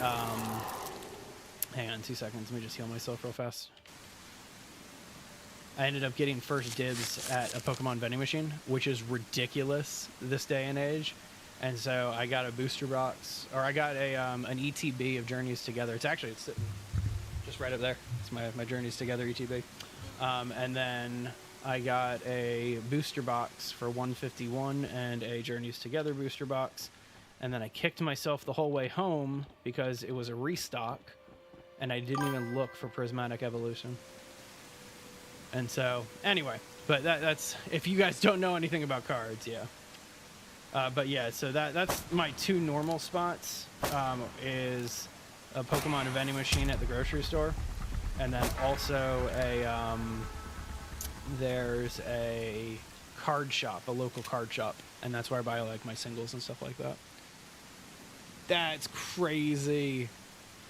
A: hang on 2 seconds. Let me just heal myself real fast. I ended up getting first dibs at a Pokemon vending machine, which is ridiculous this day and age. And so I got a booster box, or I got a an ETB of Journeys Together. It's sitting just right up there. It's my Journeys Together ETB. And then I got a booster box for 151 and a Journeys Together booster box. And then I kicked myself the whole way home because it was a restock, and I didn't even look for Prismatic Evolution. And so, anyway, but that's if you guys don't know anything about cards, yeah. But yeah, so that's my two normal spots. Is a Pokemon vending machine at the grocery store, and then also there's a card shop, a local card shop, and that's where I buy like my singles and stuff like that. That's crazy.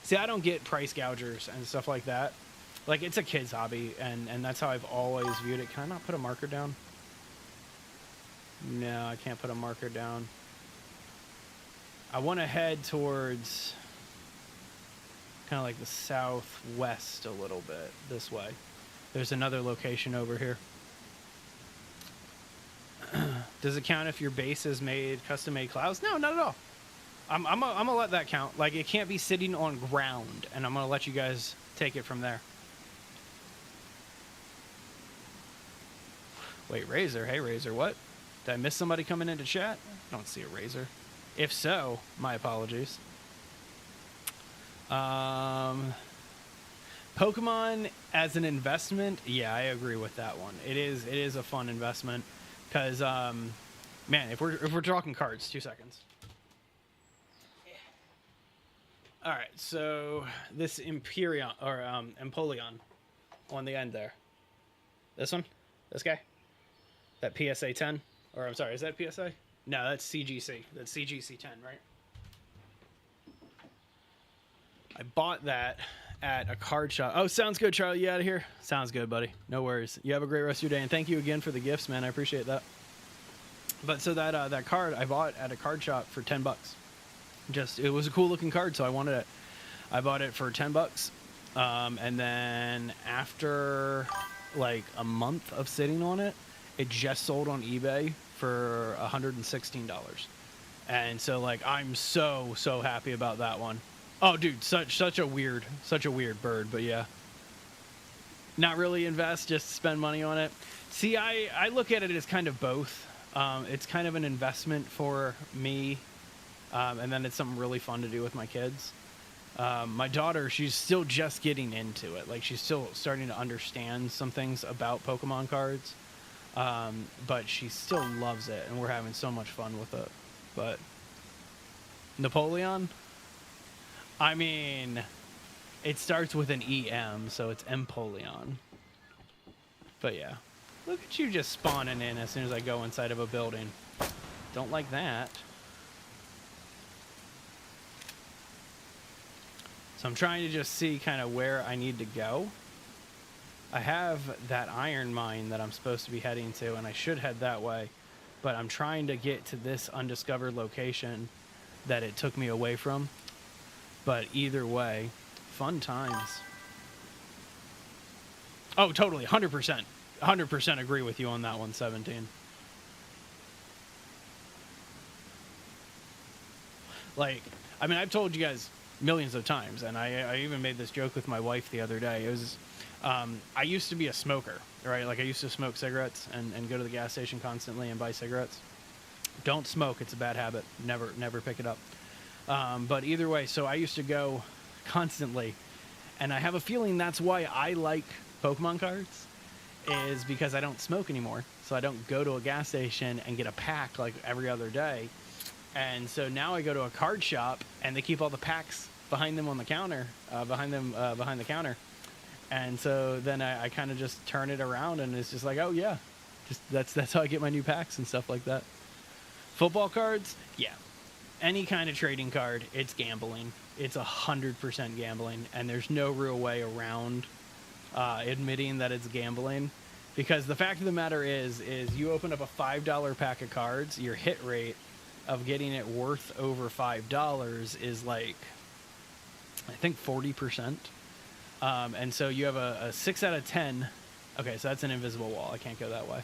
A: See, I don't get price gougers and stuff like that. Like, it's a kid's hobby, and that's how I've always viewed it. Can I not put a marker down? No, I can't put a marker down. I want to head towards kind of like the southwest a little bit, this way. There's another location over here. Does it count if your base is custom-made clouds? No, not at all. I'm gonna let that count. Like, it can't be sitting on ground, and I'm gonna let you guys take it from there. Wait, Razor. Hey, Razor, what? Did I miss somebody coming into chat? I don't see a Razor. If so, my apologies. Pokemon as an investment, yeah, I agree with that one. It is a fun investment because, man, if we're talking cards, 2 seconds. All right, so this Empyrean or Empoleon on the end there. This one, this guy, that PSA 10, or I'm sorry, is that PSA? No, that's CGC. That's CGC 10, right? I bought that at a card shop. Oh, sounds good, Charlie. You out of here? Sounds good, buddy. No worries. You have a great rest of your day, and thank you again for the gifts, man. I appreciate that. But so that card I bought at a card shop for $10. Just, it was a cool looking card, so I wanted it. I bought it for $10, and then after like a month of sitting on it, it just sold on eBay for $116. And so, like, I'm so happy about that one. Oh, dude, such a weird bird, but yeah. Not really invest, just spend money on it. See, I look at it as kind of both. It's kind of an investment for me, and then it's something really fun to do with my kids. My daughter, she's still just getting into it. Like, she's still starting to understand some things about Pokemon cards, but she still loves it, and we're having so much fun with it. But Napoleon, I mean, it starts with an EM, so it's Empoleon. But yeah, look at you just spawning in as soon as I go inside of a building. Don't like that. So I'm trying to just see kind of where I need to go. I have that iron mine that I'm supposed to be heading to, and I should head that way. But I'm trying to get to this undiscovered location that it took me away from. But either way, fun times. Oh, totally. 100%. 100% agree with you on that one, 17. Like, I mean, I've told you guys millions of times, and I even made this joke with my wife the other day. It was, I used to be a smoker, right? Like, I used to smoke cigarettes and go to the gas station constantly and buy cigarettes. Don't smoke. It's a bad habit. Never pick it up. But either way, so I used to go constantly, and I have a feeling that's why I like Pokemon cards, is because I don't smoke anymore. So I don't go to a gas station and get a pack like every other day. And so now I go to a card shop, and they keep all the packs behind them on the counter, behind the counter. And so then I kind of just turn it around, and it's just like, oh yeah, just that's how I get my new packs and stuff like that. Football cards, yeah. Any kind of trading card, it's gambling. It's 100% gambling, and there's no real way around admitting that it's gambling, because the fact of the matter is you open up a $5 pack of cards, your hit rate of getting it worth over $5 is like, I think 40%. And so you have a 6 out of 10. Okay, so that's an invisible wall. I can't go that way.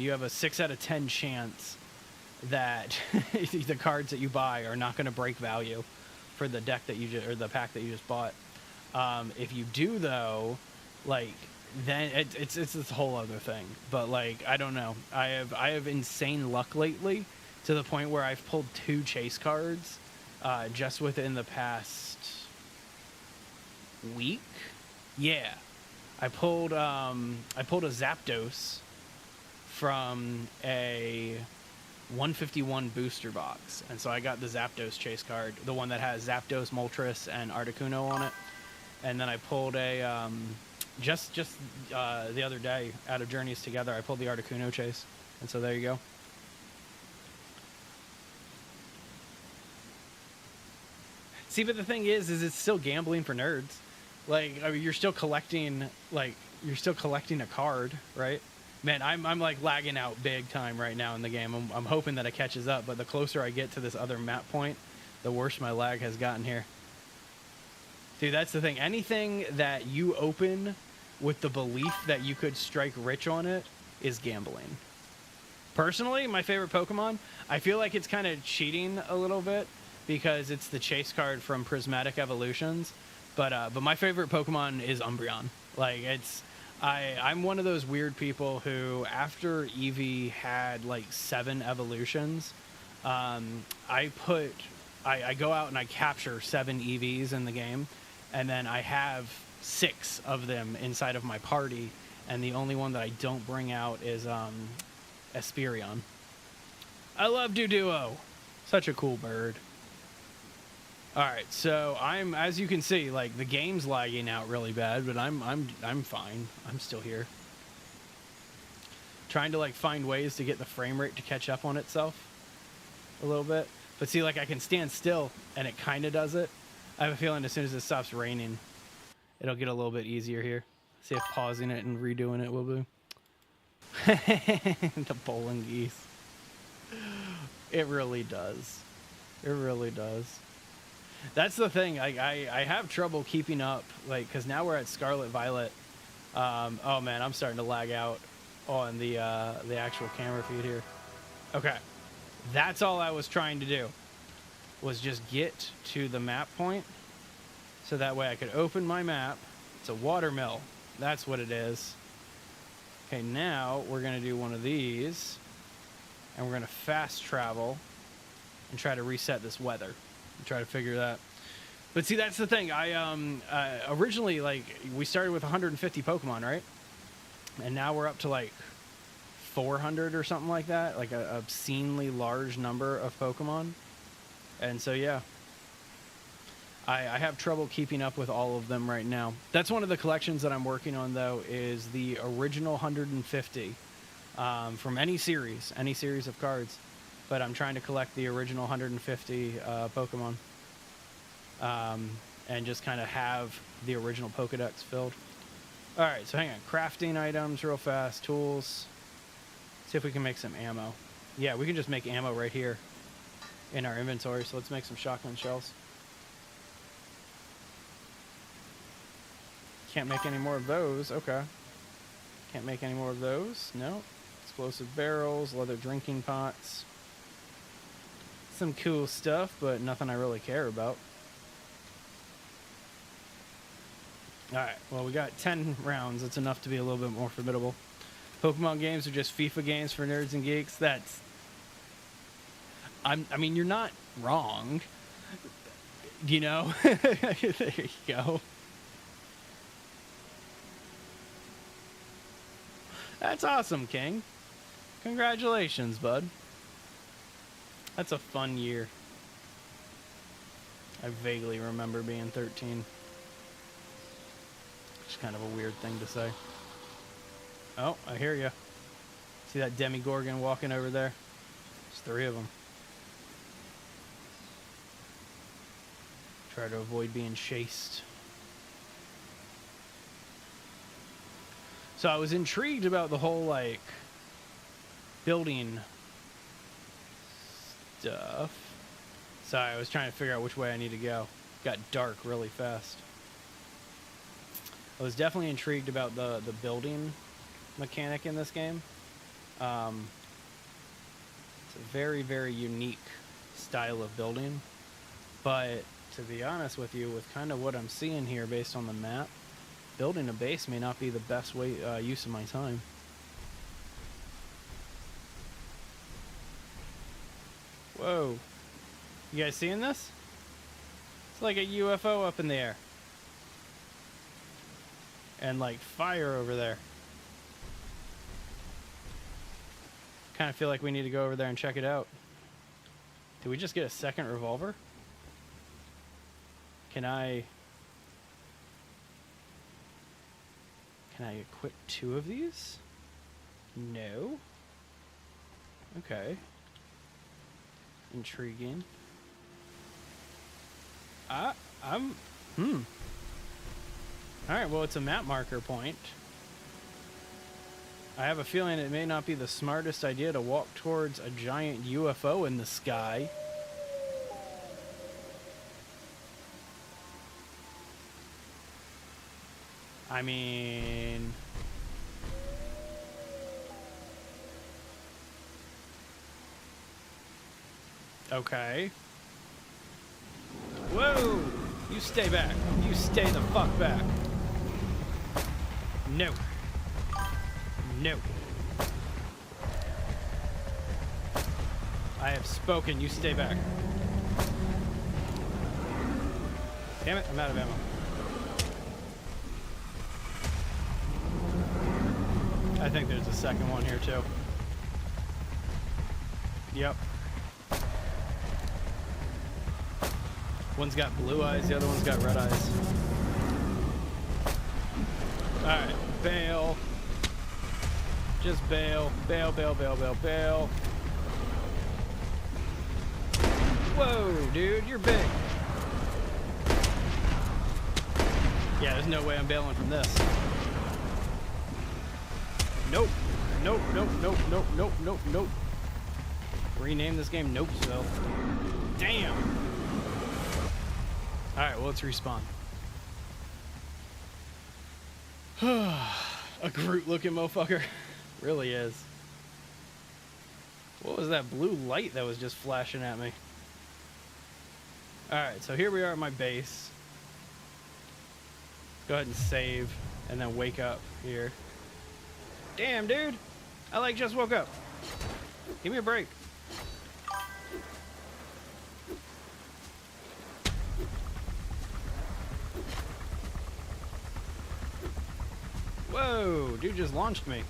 A: You have a 6 out of 10 chance that the cards that you buy are not going to break value for the deck that you or the pack that you just bought. If you do though, like, then it's this whole other thing. But like, I don't know. I have insane luck lately to the point where I've pulled 2 chase cards just within the past week. Yeah, I pulled a Zapdos from a 151 booster box, and so I got the Zapdos chase card, the one that has Zapdos, Moltres, and Articuno on it. And then I pulled a just the other day out of Journeys Together, I pulled the Articuno chase, and so there you go. See, but the thing is it's still gambling for nerds. Like, I mean, you're still collecting a card, right? Man, I'm like lagging out big time right now in the game. I'm hoping that it catches up, but the closer I get to this other map point, the worse my lag has gotten here. Dude, that's the thing. Anything that you open with the belief that you could strike rich on it is gambling. Personally, my favorite Pokemon, I feel like it's kind of cheating a little bit, because it's the chase card from Prismatic Evolutions. But my favorite Pokemon is Umbreon. Like, I'm one of those weird people who, after Eevee had like 7 evolutions, I go out and I capture 7 EVs in the game, and then I have 6 of them inside of my party, and the only one that I don't bring out is Esperion. I love Duduo. Such a cool bird. All right, so as you can see, like, the game's lagging out really bad, but I'm fine. I'm still here. Trying to like find ways to get the frame rate to catch up on itself a little bit. But see, like, I can stand still and it kind of does it. I have a feeling as soon as it stops raining, it'll get a little bit easier here. See if pausing it and redoing it will do. The bowling geese. It really does. It really does. That's the thing. I have trouble keeping up, like, because now we're at Scarlet Violet. Oh man, I'm starting to lag out on the actual camera feed here. Okay, that's all I was trying to do, was just get to the map point, so that way I could open my map. It's a watermill. That's what it is. Okay, now we're gonna do one of these, and we're gonna fast travel and try to reset this weather. Try to figure that. But see, that's the thing. I originally, like, we started with 150 Pokemon, right? And now we're up to like 400 or something like that, like a obscenely large number of Pokemon. And so yeah, I have trouble keeping up with all of them right now. That's one of the collections that I'm working on, though, is the original 150 from any series of cards. But I'm trying to collect the original 150 Pokemon, and just kind of have the original Pokedex filled. All right, so hang on. Crafting items real fast. Tools. See if we can make some ammo. Yeah, we can just make ammo right here in our inventory. So let's make some shotgun shells. Can't make any more of those. Okay. Can't make any more of those. No. Explosive barrels, leather drinking pots. Some cool stuff, but nothing I really care about. Alright, well, we got 10 rounds. That's enough to be a little bit more formidable. Pokemon games are just FIFA games for nerds and geeks. That's... I mean, you're not wrong. You know? There you go. That's awesome, King. Congratulations, bud. That's a fun year. I vaguely remember being 13. It's kind of a weird thing to say. Oh, I hear you. See that Demigorgon walking over there? There's 3 of them. Try to avoid being chased. So I was intrigued about the whole, like, building stuff. Sorry, I was trying to figure out which way I need to go. Got dark really fast. I was definitely intrigued about the building mechanic in this game. It's a very, very unique style of building. But to be honest with you, with kind of what I'm seeing here based on the map, building a base may not be the best way use of my time. Whoa. You guys seeing this? It's like a UFO up in the air. And like fire over there. Kind of feel like we need to go over there and check it out. Did we just get a second revolver? Can I equip 2 of these? No. Okay. Intriguing. Alright, well, it's a map marker point. I have a feeling it may not be the smartest idea to walk towards a giant UFO in the sky. I mean... Okay. Whoa! You stay back. You stay the fuck back. No. No. I have spoken. You stay back. Damn it, I'm out of ammo. I think there's a second one here too. Yep. One's got blue eyes, the other one's got red eyes. Alright, bail. Just bail. Bail, bail, bail, bail, bail. Whoa, dude, you're big. Yeah, there's no way I'm bailing from this. Nope. Nope, nope, nope, nope, nope, nope, nope. Rename this game Nopesville. Damn. Alright, well, let's respawn. A Groot-looking motherfucker. Really is. What was that blue light that was just flashing at me? Alright, so here we are at my base. Let's go ahead and save, and then wake up here. Damn, dude! I, like, just woke up. Give me a break. Whoa, dude just launched me.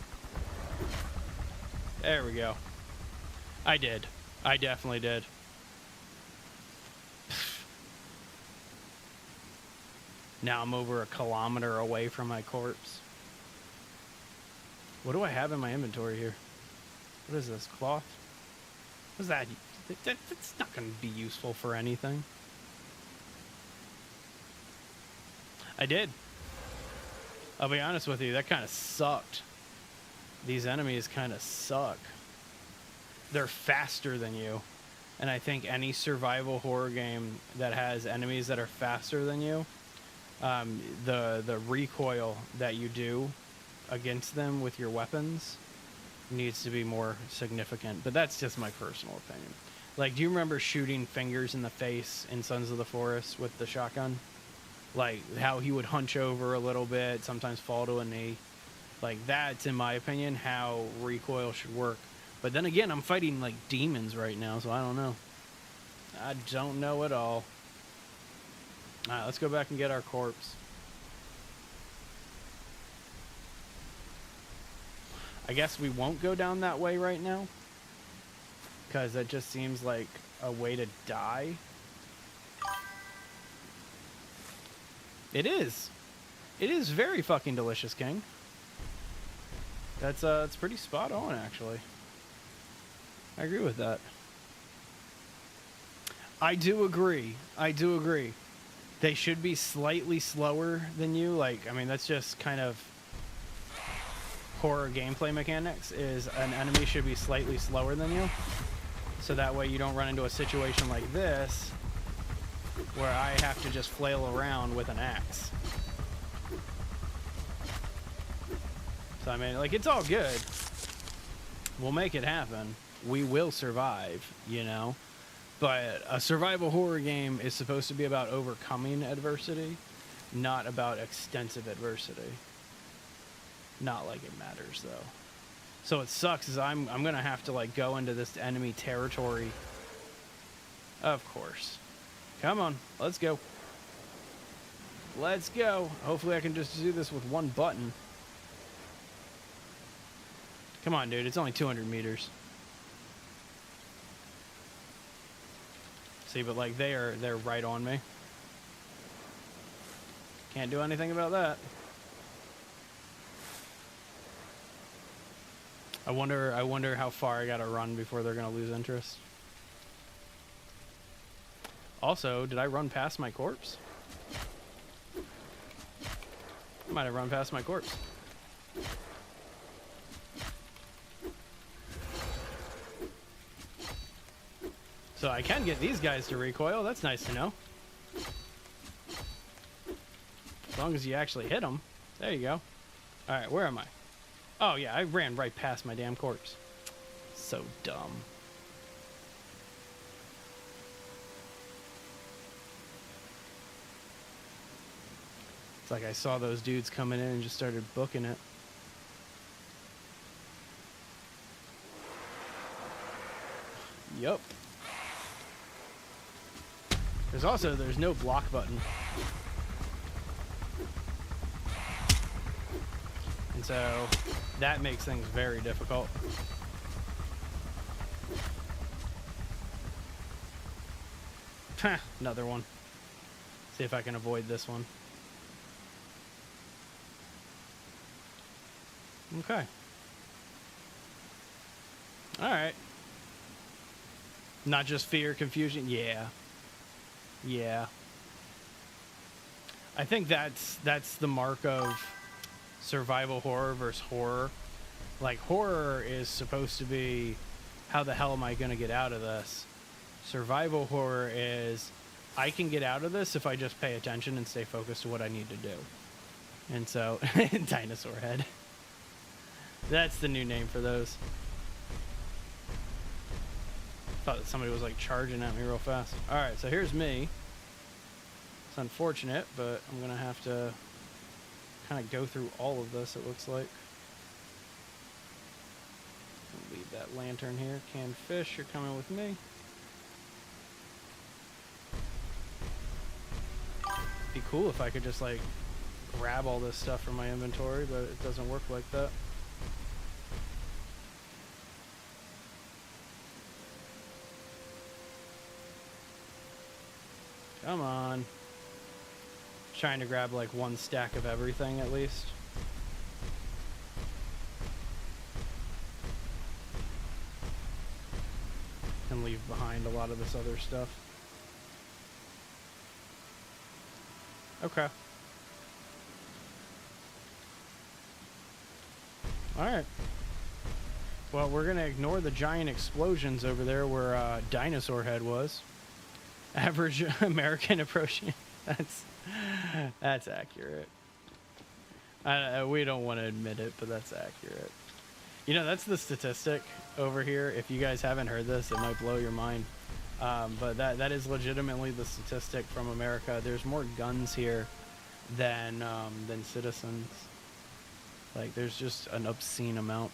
A: There we go. I did. I definitely did. Now I'm over a kilometer away from my corpse. What do I have in my inventory here? What is this? Cloth? What's that? That's not going to be useful for anything. I did. I'll be honest with you, that kind of sucked. These enemies kind of suck. They're faster than you. And I think any survival horror game that has enemies that are faster than you, the recoil that you do against them with your weapons needs to be more significant. But that's just my personal opinion. Like, do you remember shooting Fingers in the face in Sons of the Forest with the shotgun? Like, how he would hunch over a little bit, sometimes fall to a knee. Like, that's, in my opinion, how recoil should work. But then again, I'm fighting, like, demons right now, so I don't know. I don't know at all. Alright, let's go back and get our corpse. I guess we won't go down that way right now, because that just seems like a way to die. It is. It is very fucking delicious, King. That's it's pretty spot on, actually. I agree with that. I do agree. I do agree. They should be slightly slower than you. Like, I mean, that's just kind of horror gameplay mechanics, is an enemy should be slightly slower than you. So that way you don't run into a situation like this, where I have to just flail around with an axe. So, I mean, like, it's all good. We'll make it happen. We will survive, you know? But a survival horror game is supposed to be about overcoming adversity, not about extensive adversity. Not like it matters, though. So it sucks, is I'm going to have to, like, go into this enemy territory. Of course. Come on, let's go. Let's go. Hopefully I can just do this with one button. Come on, dude. It's only 200 meters. See, but like they're right on me. Can't do anything about that. I wonder how far I gotta run before they're gonna lose interest. Also, did I run past my corpse? I might have run past my corpse. So I can get these guys to recoil. That's nice to know. As long as you actually hit them. There you go. Alright, where am I? Oh yeah, I ran right past my damn corpse. So dumb. It's like I saw those dudes coming in and just started booking it. Yup. There's no block button. And so that makes things very difficult. Another one. See if I can avoid this one. Okay. Alright. Not just fear, confusion. Yeah. Yeah. I think that's the mark of survival horror versus horror. Like, horror is supposed to be, how the hell am I going to get out of this? Survival horror is, I can get out of this if I just pay attention and stay focused to what I need to do. And so, dinosaur head. That's the new name for those. Thought that somebody was like charging at me real fast. Alright, so here's me. It's unfortunate, but I'm gonna have to kind of go through all of this, it looks like. Leave that lantern here. Canned fish, you're coming with me. Be cool if I could just like grab all this stuff from my inventory, but it doesn't work like that. Come on. Trying to grab like one stack of everything at least. And leave behind a lot of this other stuff. Okay. Alright. Well, we're going to ignore the giant explosions over there where Dinosaur Head was. Average American approaching. That's accurate. We don't want to admit it, but that's accurate. You know, that's the statistic over here. If you guys haven't heard this, it might blow your mind. But that is legitimately the statistic from America. There's more guns here than citizens. Like, there's just an obscene amount.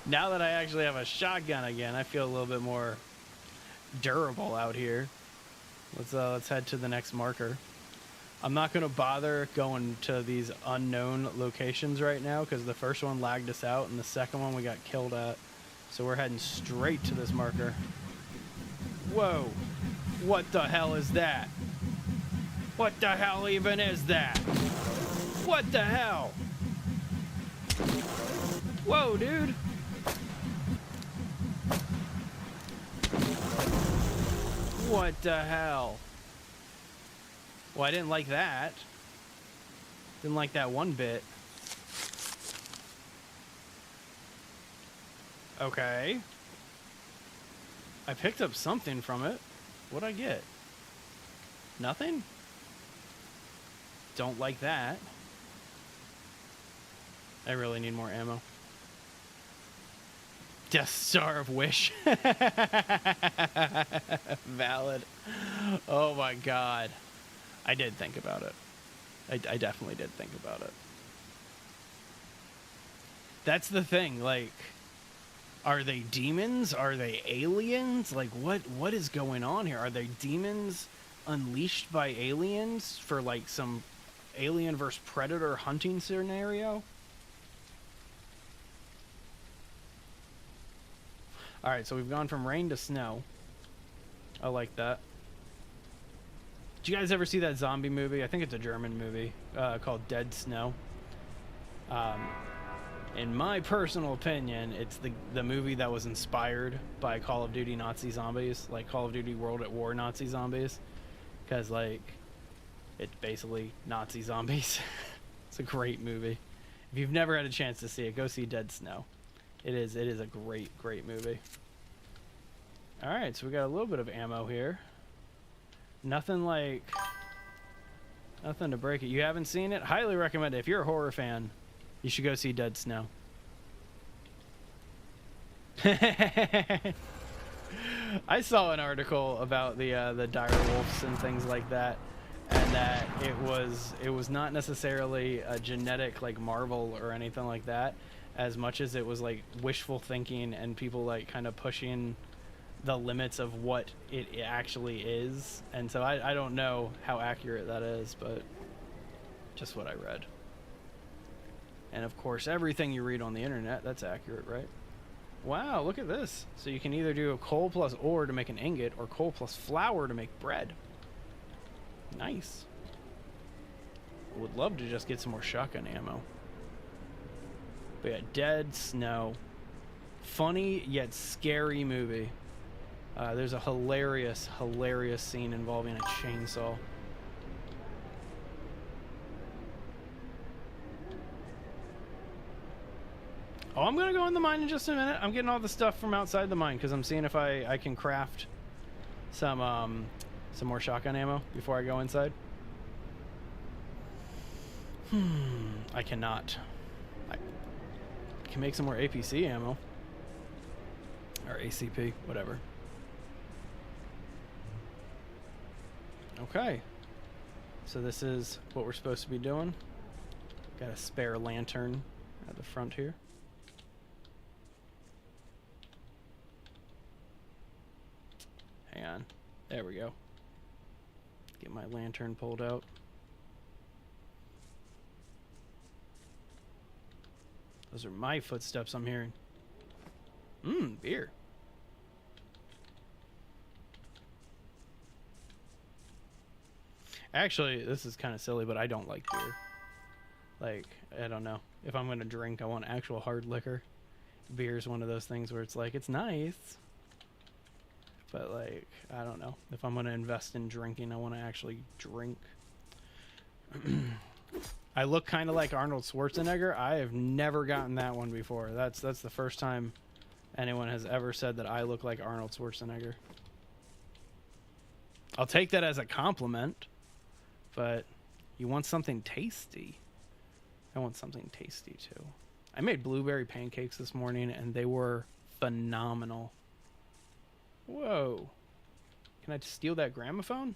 A: Now that I actually have a shotgun again, I feel a little bit more durable out here. Let's head to the next marker. I'm not going to bother going to these unknown locations right now because the first one lagged us out and the second one we got killed at. So we're heading straight to this marker. Whoa. What the hell is that? What the hell even is that? What the hell? Whoa, dude. What the hell? Well, I didn't like that. Didn't like that one bit. Okay. I picked up something from it. What'd I get? Nothing? Don't like that. I really need more ammo. Death Star of Wish. Valid. Oh my god. I did think about it. I definitely did think about it. That's the thing, like, are they demons? Are they aliens? Like, what is going on here? Are they demons unleashed by aliens for, like, some alien versus predator hunting scenario? Alright, so we've gone from rain to snow. I like that. Did you guys ever see that zombie movie? I think it's a German movie called Dead Snow. In my personal opinion, it's the movie that was inspired by Call of Duty Nazi zombies, like Call of Duty World at War Nazi zombies, because like it's basically Nazi zombies. It's a great movie. If you've never had a chance to see it, go see Dead Snow. It is a great movie. All right, so we got a little bit of ammo here. Nothing to break it. You haven't seen it? Highly recommend it. If you're a horror fan, you should go see Dead Snow. I saw an article about the dire wolves and things like that, and that it was not necessarily a genetic like marvel or anything like that, as much as it was like wishful thinking and people like kind of pushing the limits of what it actually is. And so I don't know how accurate that is, but just what I read. And of course, everything you read on the internet, that's accurate, right? Wow, look at this. So you can either do a coal plus ore to make an ingot, or coal plus flour to make bread. Nice. I would love to just get some more shotgun ammo. But yeah, Dead Snow. Funny yet scary movie. There's a hilarious scene involving a chainsaw. Oh, I'm gonna go in the mine in just a minute. I'm getting all the stuff from outside the mine because I'm seeing if I can craft some more shotgun ammo before I go inside. I cannot. I can make some more APC ammo. Or ACP, whatever. Okay. So this is what we're supposed to be doing. Got a spare lantern at the front here. Hang on. There we go. Get my lantern pulled out. Those are my footsteps I'm hearing. Beer. Actually, this is kind of silly, but I don't like beer. Like, I don't know. If I'm going to drink, I want actual hard liquor. Beer is one of those things where it's like, it's nice. But, like, I don't know. If I'm going to invest in drinking, I want to actually drink. I look kind of like Arnold Schwarzenegger. I have never gotten that one before. That's the first time anyone has ever said that I look like Arnold Schwarzenegger. I'll take that as a compliment. But you want something tasty. I want something tasty, too. I made blueberry pancakes this morning, and they were phenomenal. Whoa. Can I steal that gramophone?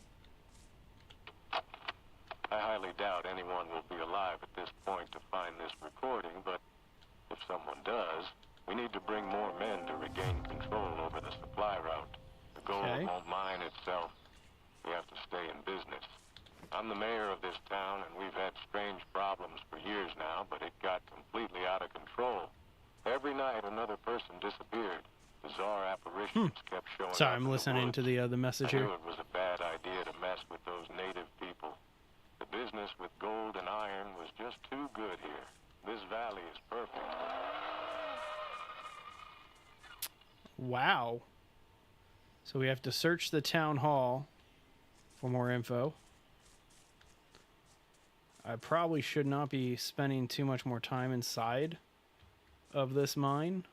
C: I highly doubt anyone will be alive at this point to find this recording, but if someone does, we need to bring more men to regain control over the supply route. The gold won't mine itself. We have to stay in business. I'm the mayor of this town, and we've had strange problems for years now, but it got completely out of control. Every night, another person disappeared. Bizarre apparitions kept showing up.
A: Sorry, I'm listening to the message here.
C: I knew it was a bad idea to mess with those native people. The business with gold and iron was just too good here. This valley is perfect.
A: Wow. So we have to search the town hall for more info. I probably should not be spending too much more time inside of this mine.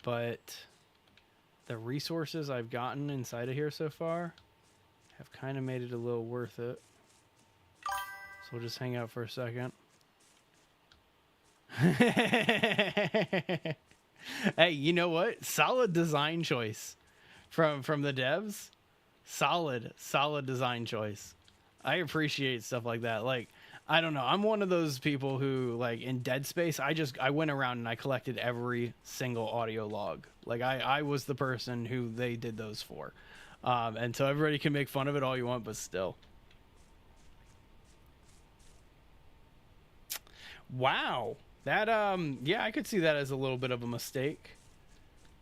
A: But the resources I've gotten inside of here so far have kind of made it a little worth it. So we'll just hang out for a second. Hey, you know what? Solid design choice from the devs. Solid design choice. I appreciate stuff like that. Like, I don't know. I'm one of those people who, like, in Dead Space, I went around and I collected every single audio log. Like, I was the person who they did those for. And so everybody can make fun of it all you want, but still. Wow. That, yeah, I could see that as a little bit of a mistake.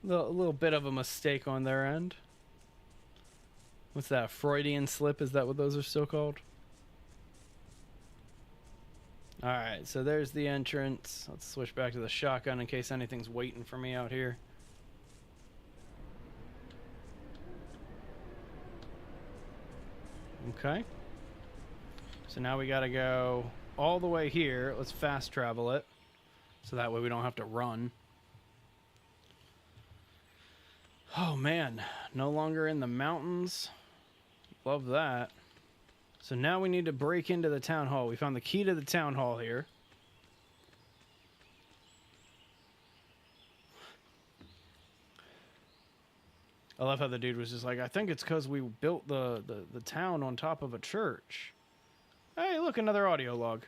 A: A little bit of a mistake on their end. What's that? Freudian slip? Is that what those are still called? Alright, so there's the entrance. Let's switch back to the shotgun in case anything's waiting for me out here. Okay. So now we gotta go all the way here. Let's fast travel it. So that way we don't have to run. Oh man, no longer in the mountains. Love that. So now we need to break into the town hall. We found the key to the town hall here. I love how the dude was just like, I think it's because we built the town on top of a church. Hey, look, another audio log.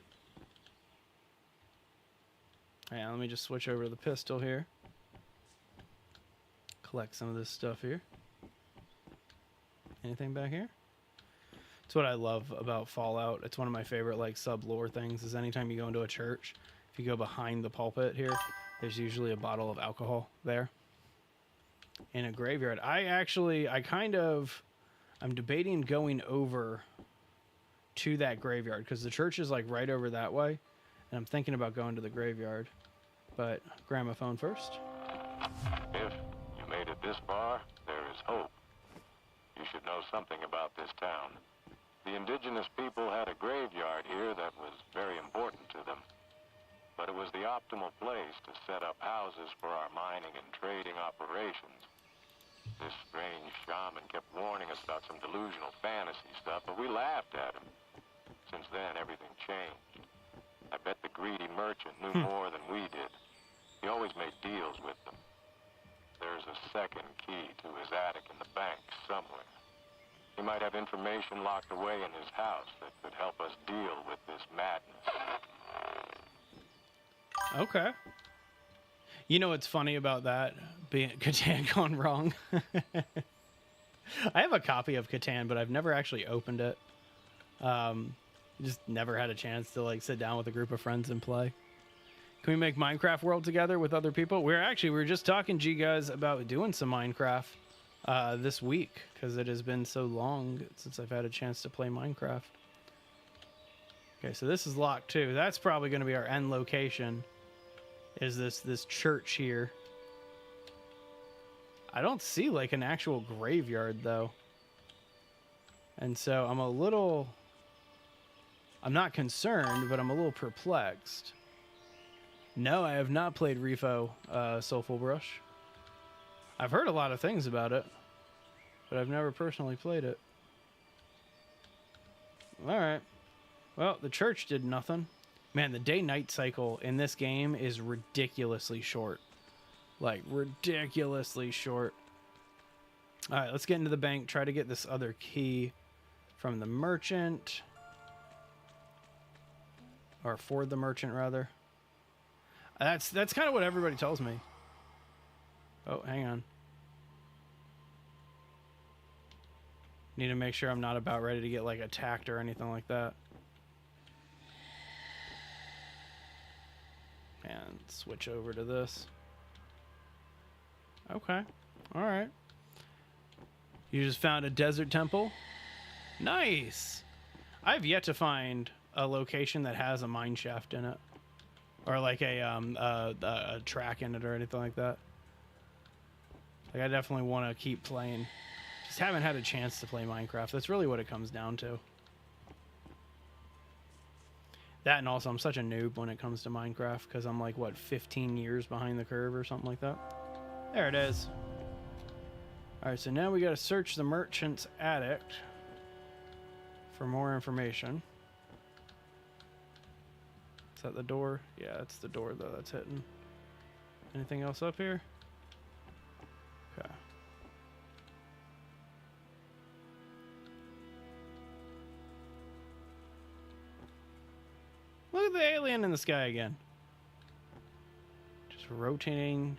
A: Yeah, let me just switch over to the pistol here. Collect some of this stuff here. Anything back here? It's what I love about Fallout. It's one of my favorite like sub-lore things is anytime you go into a church, if you go behind the pulpit here, there's usually a bottle of alcohol there. In a graveyard. I'm debating going over to that graveyard because the church is like right over that way. And I'm thinking about going to the graveyard. But gramophone first.
C: If you made it this far, there is hope. You should know something about this town. The indigenous people had a graveyard here that was very important to them. But it was the optimal place to set up houses for our mining and trading operations. This strange shaman kept warning us about some delusional fantasy stuff, but we laughed at him. Since then, everything changed. I bet the greedy merchant knew more than we did. He always made deals with them. There's a second key to his attic in the bank somewhere. He might have information locked away in his house that could help us deal with this madness.
A: Okay. You know what's funny about that? Being Catan gone wrong. I have a copy of Catan, but I've never actually opened it. Just never had a chance to like sit down with a group of friends and play. Can we make Minecraft World together with other people? We were just talking to you guys about doing some Minecraft this week because it has been so long since I've had a chance to play Minecraft. Okay, so this is locked too. That's probably going to be our end location. Is this church here? I don't see like an actual graveyard though, and so I'm not concerned, but I'm a little perplexed. No, I have not played Refo Soulful Brush. I've heard a lot of things about it, but I've never personally played it. All right. Well, the church did nothing. Man, the day-night cycle in this game is ridiculously short. Like, ridiculously short. All right, let's get into the bank. Try to get this other key from the merchant. Or for the merchant, rather. That's kind of what everybody tells me. Oh, hang on. Need to make sure I'm not about ready to get, like, attacked or anything like that. And switch over to this. Okay. All right. You just found a desert temple? Nice! I've yet to find a location that has a mine shaft in it. Or like a track in it or anything like that. Like, I definitely want to keep playing. Just haven't had a chance to play Minecraft. That's really what it comes down to. That, and also I'm such a noob when it comes to Minecraft because I'm like, what, 15 years behind the curve or something like that? There it is. Alright, so now we got to search the merchant's attic for more information. Is that the door? Yeah, it's the door though that's hitting. Anything else up here? Okay. Look at the alien in the sky again. Just rotating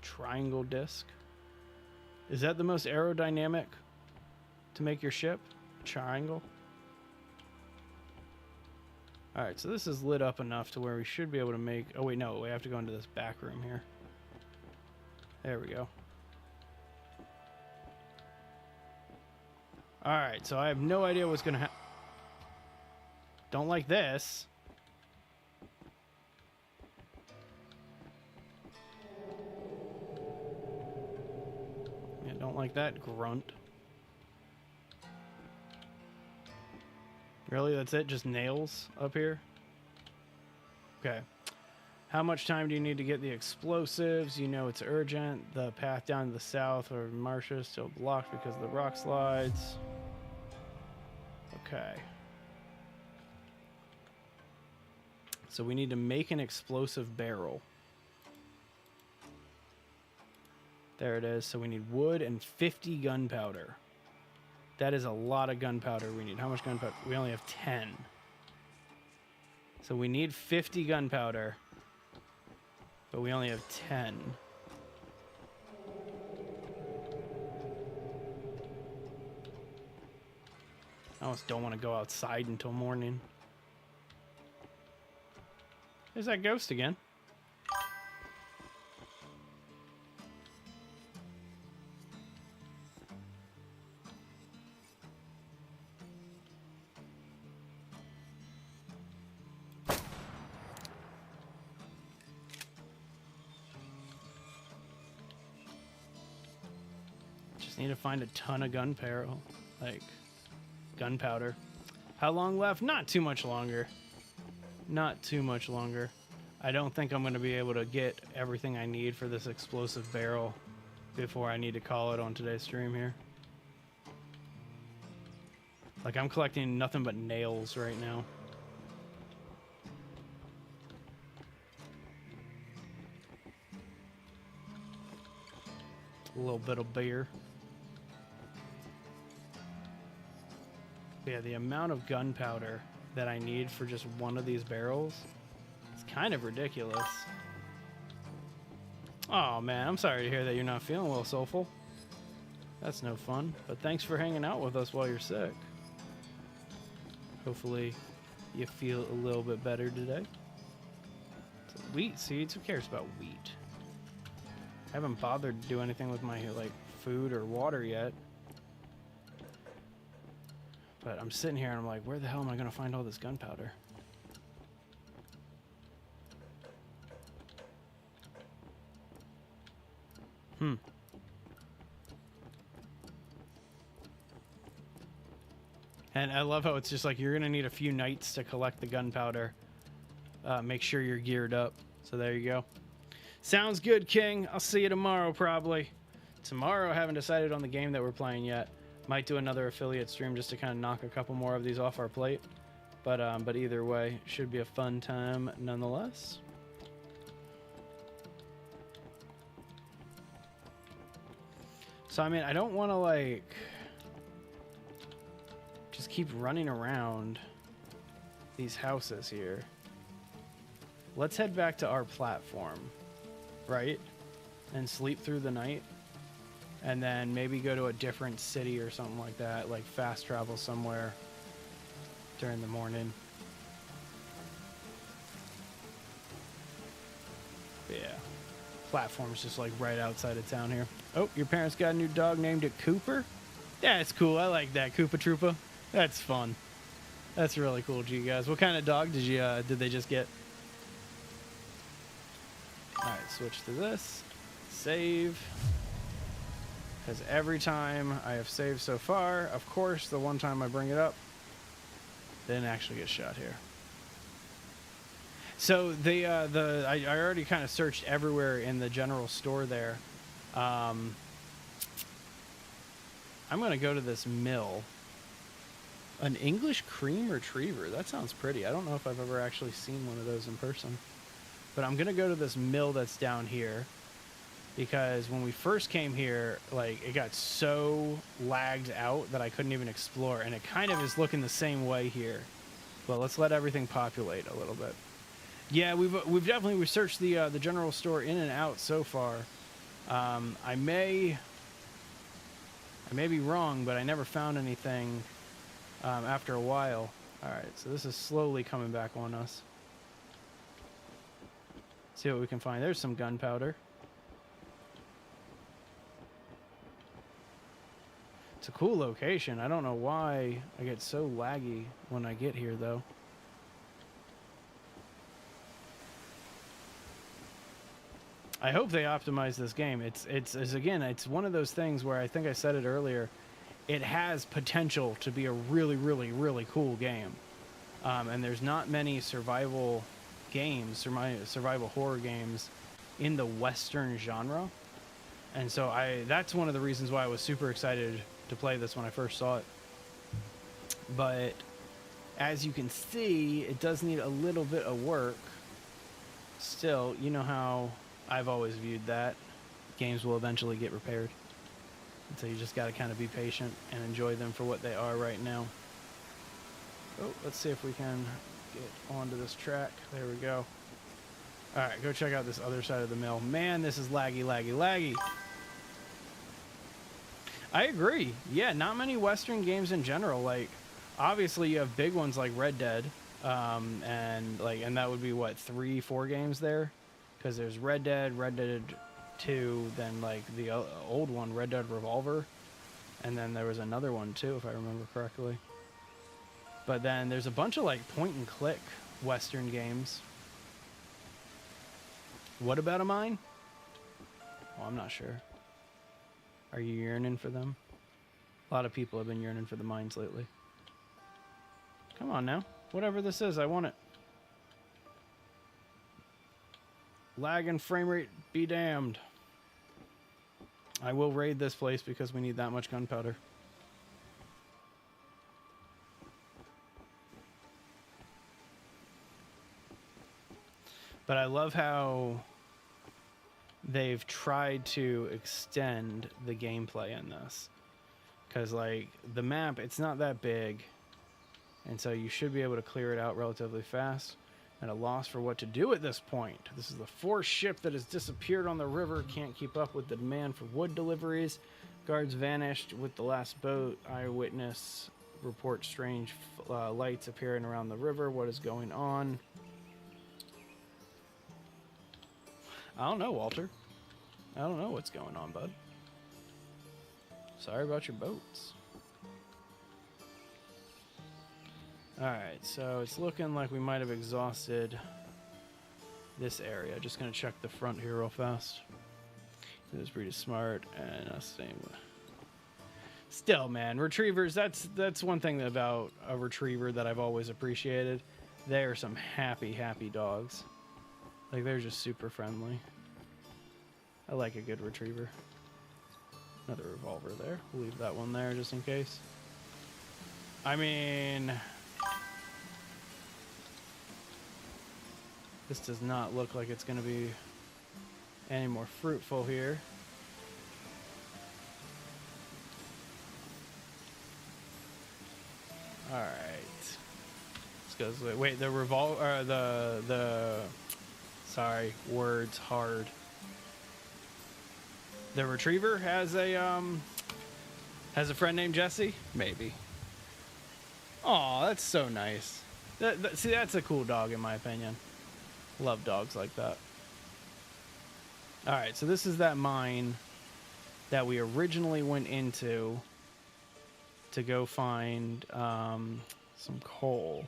A: triangle disc. Is that the most aerodynamic to make your ship? Triangle? Alright, so this is lit up enough to where we should be able to make... Oh, wait, no. We have to go into this back room here. There we go. Alright, so I have no idea what's going to happen. Don't like this. Yeah, don't like that grunt. Really? That's it? Just nails up here? Okay. How much time do you need to get the explosives? You know it's urgent. The path down to the south or Marcia is still blocked because of the rock slides. Okay. So we need to make an explosive barrel. There it is. So we need wood and 50 gunpowder. That is a lot of gunpowder we need. How much gunpowder? We only have 10. So we need 50 gunpowder, but we only have 10. I almost don't want to go outside until morning. There's that ghost again. Just need to find a ton of gunpowder. Gunpowder. How long left? Not too much longer. Not too much longer. I don't think I'm going to be able to get everything I need for this explosive barrel before I need to call it on today's stream here. Like, I'm collecting nothing but nails right now. A little bit of beer. Yeah, the amount of gunpowder that I need for just one of these barrels is kind of ridiculous. Oh man, I'm sorry to hear that you're not feeling well, Soulful. That's no fun, but thanks for hanging out with us while you're sick. Hopefully you feel a little bit better today. So wheat seeds, who cares about wheat? I haven't bothered to do anything with my food or water yet. But I'm sitting here and I'm like, where the hell am I going to find all this gunpowder? And I love how it's just like, you're going to need a few nights to collect the gunpowder. Make sure you're geared up. So there you go. Sounds good, King. I'll see you tomorrow, probably. Tomorrow, I haven't decided on the game that we're playing yet. Might do another affiliate stream just to kind of knock a couple more of these off our plate. But either way, should be a fun time nonetheless. So, I mean, I don't want to, just keep running around these houses here. Let's head back to our platform, right? And sleep through the night. And then maybe go to a different city or something like that, like fast travel somewhere during the morning. But yeah, platform's just like right outside of town here. Oh, your parents got a new dog named it Cooper? Yeah, it's cool. I like that, Koopa Troopa. That's fun. That's really cool, G guys. What kind of dog did they just get? All right, switch to this. Save. Because every time I have saved so far, of course, the one time I bring it up, didn't actually get shot here. So I already kind of searched everywhere in the general store there. I'm gonna go to this mill. An English cream retriever. That sounds pretty. I don't know if I've ever actually seen one of those in person. But I'm gonna go to this mill that's down here. Because when we first came here, it got so lagged out that I couldn't even explore. And it kind of is looking the same way here. But let's let everything populate a little bit. Yeah, we've definitely researched the general store in and out so far. I may be wrong, but I never found anything after a while. All right, so this is slowly coming back on us. See what we can find. There's some gunpowder. It's a cool location. I don't know why I get so laggy when I get here, though. I hope they optimize this game. It's again, it's one of those things where I think I said it earlier. It has potential to be a really, really, really cool game. And there's not many survival games, survival horror games in the Western genre. And so that's one of the reasons why I was super excited to play this when I first saw it. But as you can see, it does need a little bit of work. Still, you know how I've always viewed that. games will eventually get repaired. And so you just got to kind of be patient and enjoy them for what they are right now. Oh, let's see if we can get onto this track. There we go. All right, go check out this other side of the mill. Man, this is laggy, laggy, laggy. I agree. Yeah, not many Western games in general. Like, obviously you have big ones like Red Dead, and that would be what, 3-4 games there, because there's Red Dead 2, then like the old one, Red Dead Revolver, and then there was another one too, if I remember correctly. But then there's a bunch of like point and click Western games. What about a mine? Well, I'm not sure. Are you yearning for them? A lot of people have been yearning for the mines lately. Come on now. Whatever this is, I want it. Lag and frame rate be damned. I will raid this place because we need that much gunpowder. But I love how they've tried to extend the gameplay in this. Because, like, the map, it's not that big. And so you should be able to clear it out relatively fast. At a loss for what to do at this point. This is the fourth ship that has disappeared on the river. Can't keep up with the demand for wood deliveries. Guards vanished with the last boat. Eyewitness report strange lights appearing around the river. What is going on? I don't know, Walter. I don't know what's going on, bud. Sorry about your boats. Alright, so it's looking like we might have exhausted this area. Just gonna check the front here real fast. This breed is smart and same. Still, man, retrievers, that's one thing about a retriever that I've always appreciated. They are some happy, happy dogs. Like, they're just super friendly. I like a good retriever. Another revolver there. We'll leave that one there just in case. I mean, this does not look like it's going to be any more fruitful here. All right. Let's go. Wait, sorry, words hard. The retriever has a friend named Jesse? Maybe. Aw, that's so nice. See, that's a cool dog in my opinion. Love dogs like that. Alright, so this is that mine that we originally went into to go find some coal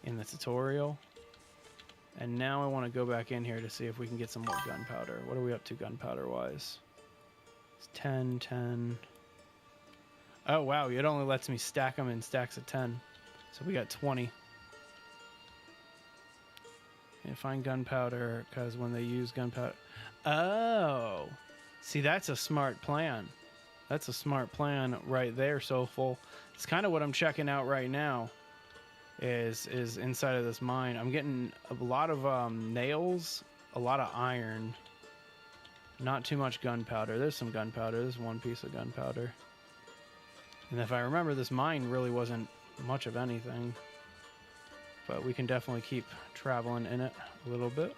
A: in the tutorial. And now I want to go back in here to see if we can get some more gunpowder. What are we up to gunpowder-wise? It's 10, 10. Oh, wow. It only lets me stack them in stacks of 10. So we got 20. And find gunpowder, because when they use gunpowder... Oh! See, that's a smart plan. That's a smart plan right there, Soulful. It's kind of what I'm checking out right now. Is inside of this mine. I'm getting a lot of nails, a lot of iron, not too much gunpowder. There's some gunpowder. There's one piece of gunpowder. And if I remember, this mine really wasn't much of anything. But we can definitely keep traveling in it a little bit.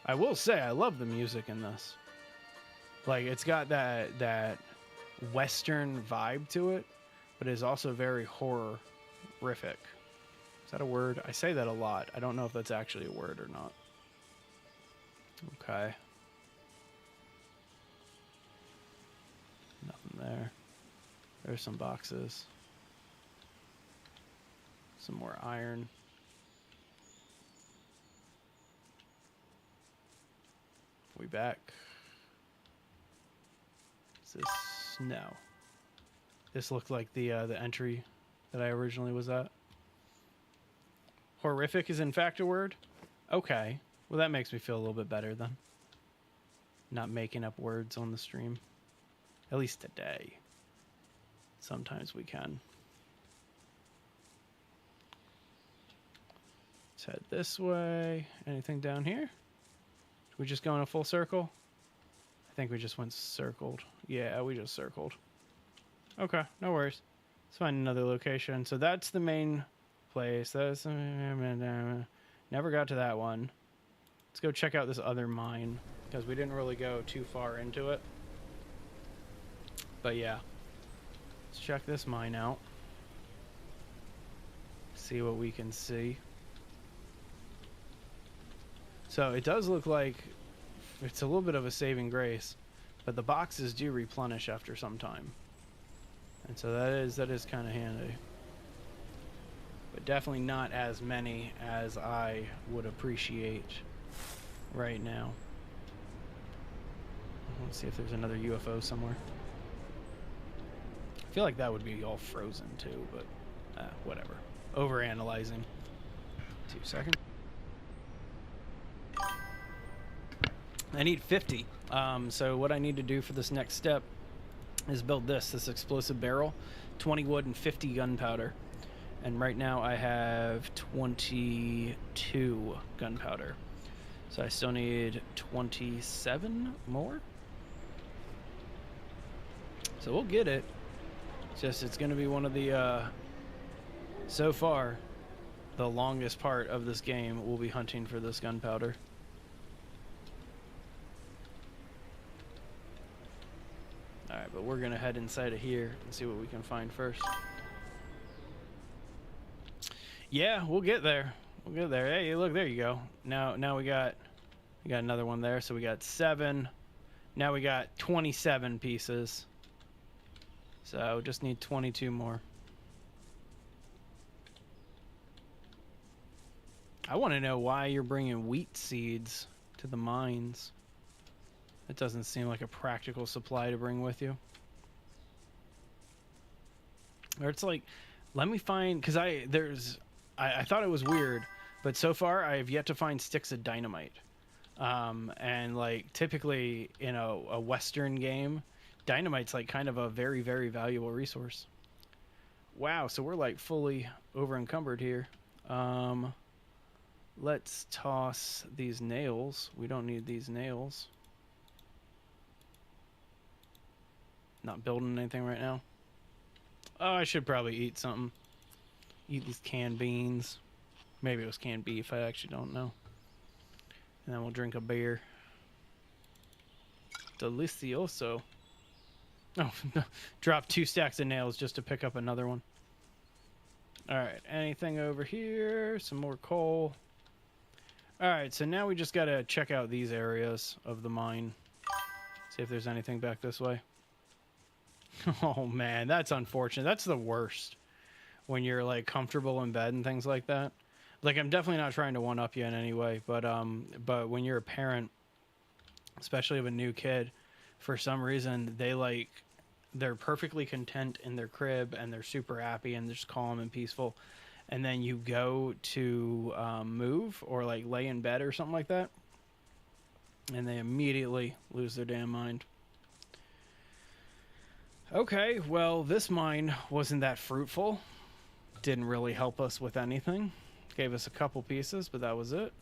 A: I will say, I love the music in this. Like, it's got that Western vibe to it. But it is also very horrific. Is that a word? I say that a lot. I don't know if that's actually a word or not. Okay. Nothing there. There's some boxes. Some more iron. We back? Is this? No. This looked like the entry that I originally was at. Horrific is in fact a word? Okay. Well, that makes me feel a little bit better then. Not making up words on the stream. At least today. Sometimes we can. Let's head this way. Anything down here? Did we just go in a full circle? I think we just went circled. Yeah, we just circled. Okay, no worries. Let's find another location. So that's the main place. That's never got to that one. Let's go check out this other mine because we didn't really go too far into it. But yeah, let's check this mine out. See what we can see. So it does look like it's a little bit of a saving grace, but the boxes do replenish after some time. And so that is kind of handy. But definitely not as many as I would appreciate right now. Let's see if there's another UFO somewhere. I feel like that would be all frozen too, but whatever. Overanalyzing. 2 seconds. I need 50. So what I need to do for this next step is build this explosive barrel, 20 wood and 50 gunpowder. And right now I have 22 gunpowder. So I still need 27 more. So we'll get it. It's going to be one of the, so far, the longest part of this game will be hunting for this gunpowder. Alright, but we're going to head inside of here and see what we can find first. Yeah, we'll get there. We'll get there. Hey, look, there you go. Now we got another one there. So we got 7. Now we got 27 pieces. So just need 22 more. I want to know why you're bringing wheat seeds to the mines. It doesn't seem like a practical supply to bring with you. Or it's like, let me find, because I thought it was weird, but so far I have yet to find sticks of dynamite. And like typically in a Western game, dynamite's like kind of a very, very valuable resource. Wow, so we're like fully over encumbered here. Let's toss these nails. We don't need these nails. Not building anything right now. Oh, I should probably eat something. Eat these canned beans. Maybe it was canned beef. I actually don't know. And then we'll drink a beer. Delicioso. Oh, no. Drop 2 stacks of nails just to pick up another one. Alright, anything over here? Some more coal. Alright, so now we just gotta check out these areas of the mine. See if there's anything back this way. Oh man, that's unfortunate. That's the worst. When you're like comfortable in bed and things like that. Like, I'm definitely not trying to one-up you in any way, but when you're a parent, especially of a new kid, for some reason they're perfectly content in their crib and they're super happy and they're just calm and peaceful, and then you go to move or like lay in bed or something like that, and they immediately lose their damn mind. Okay, well, this mine wasn't that fruitful. Didn't really help us with anything. Gave us a couple pieces, but that was it.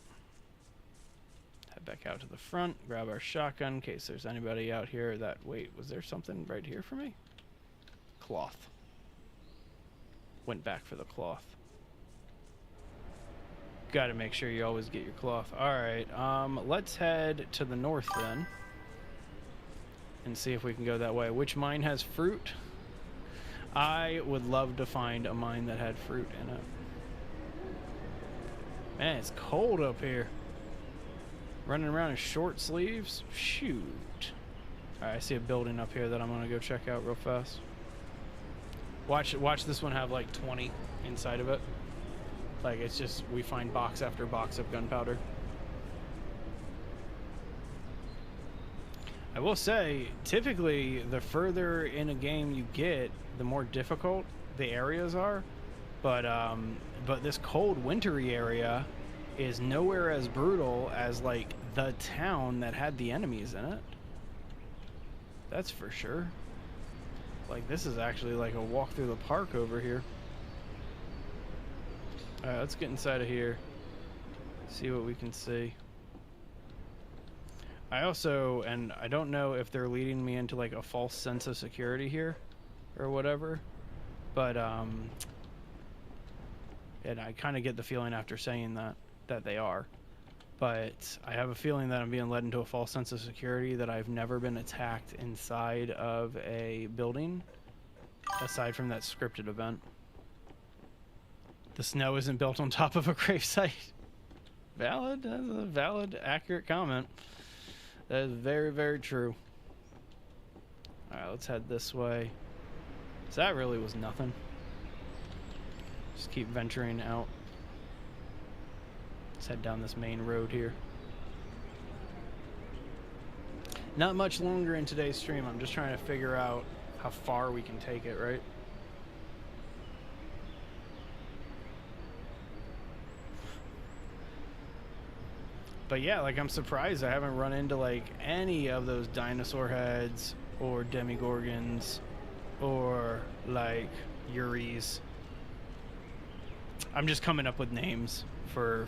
A: Head back out to the front, grab our shotgun in case there's anybody out here that... Wait, was there something right here for me? Cloth. Went back for the cloth. Gotta make sure you always get your cloth. Alright, let's head to the north then. And see if we can go that way. Which mine has fruit? I would love to find a mine that had fruit in it. Man, it's cold up here. Running around in short sleeves? Shoot. Alright, I see a building up here that I'm gonna go check out real fast. Watch this one have like 20 inside of it. Like, it's just, we find box after box of gunpowder. I will say, typically, the further in a game you get, the more difficult the areas are. But this cold, wintry area is nowhere as brutal as, like, the town that had the enemies in it. That's for sure. Like, this is actually like a walk through the park over here. Alright, let's get inside of here. See what we can see. I also, and I don't know if they're leading me into like a false sense of security here or whatever, but and I kind of get the feeling after saying that they are, but I have a feeling that I'm being led into a false sense of security, that I've never been attacked inside of a building aside from that scripted event. The snow isn't built on top of a gravesite. Valid. That's a valid, accurate comment. That is very, very true. Alright, let's head this way. So that really was nothing. Just keep venturing out. Let's head down this main road here. Not much longer in today's stream. I'm just trying to figure out how far we can take it, right? But yeah, like, I'm surprised I haven't run into like any of those dinosaur heads or demigorgons or like Yuris. I'm just coming up with names for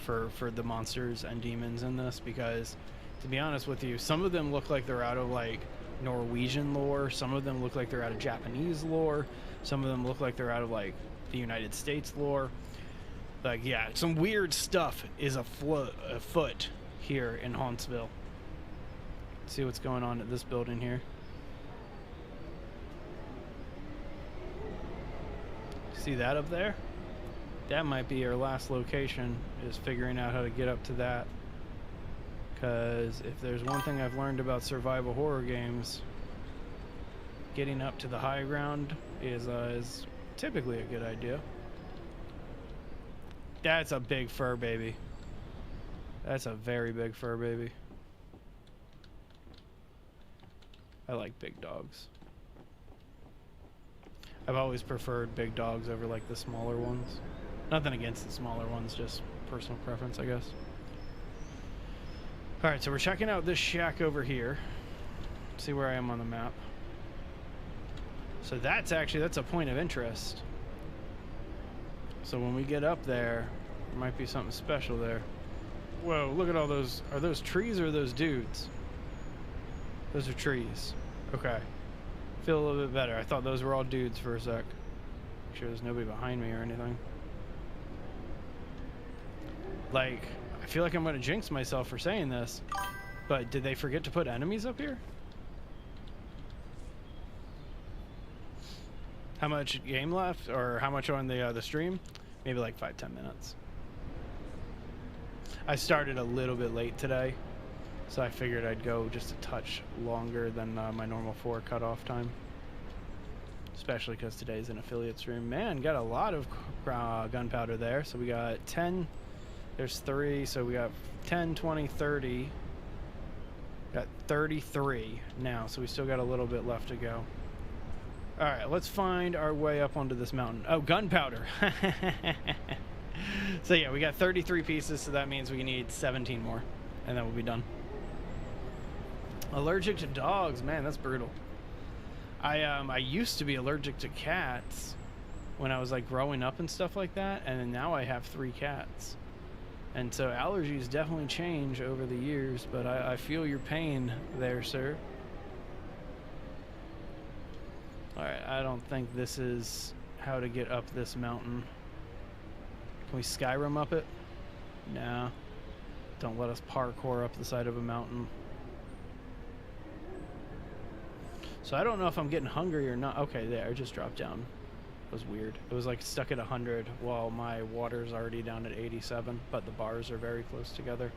A: the monsters and demons in this because, to be honest with you, some of them look like they're out of like Norwegian lore, some of them look like they're out of Japanese lore, some of them look like they're out of like the United States lore. Like, yeah, some weird stuff is afoot here in Hauntsville. Let's see what's going on at this building here. See that up there? That might be our last location, is figuring out how to get up to that. Because if there's one thing I've learned about survival horror games, getting up to the high ground is typically a good idea. That's a big fur baby. That's a very big fur baby. I like big dogs. I've always preferred big dogs over like the smaller ones. Nothing against the smaller ones, just personal preference, I guess. Alright, so we're checking out this shack over here. See where I am on the map. So that's a point of interest. So when we get up there, there might be something special there. Whoa, look at all those. Are those trees or are those dudes? Those are trees. Okay. Feel a little bit better. I thought those were all dudes for a sec. Make sure there's nobody behind me or anything. Like, I feel like I'm going to jinx myself for saying this, but did they forget to put enemies up here? How much game left, or how much on the stream? Maybe like 5-10 minutes. I started a little bit late today, so I figured I'd go just a touch longer than my normal 4 cutoff time. Especially because today's an affiliate stream. Man, got a lot of gunpowder there. So we got 10, there's 3, so we got 10, 20, 30. Got 33 now, so we still got a little bit left to go. Alright, let's find our way up onto this mountain. Oh, gunpowder! So yeah, we got 33 pieces, so that means we need 17 more, and then we'll be done. Allergic to dogs, man, that's brutal. I used to be allergic to cats when I was like growing up and stuff like that, and then now I have 3 cats. And so allergies definitely change over the years, but I feel your pain there, sir. Alright, I don't think this is how to get up this mountain. Can we Skyrim up it? No. Don't let us parkour up the side of a mountain. So I don't know if I'm getting hungry or not. Okay, there, it just dropped down. It was weird. It was like stuck at 100 while my water's already down at 87, but the bars are very close together.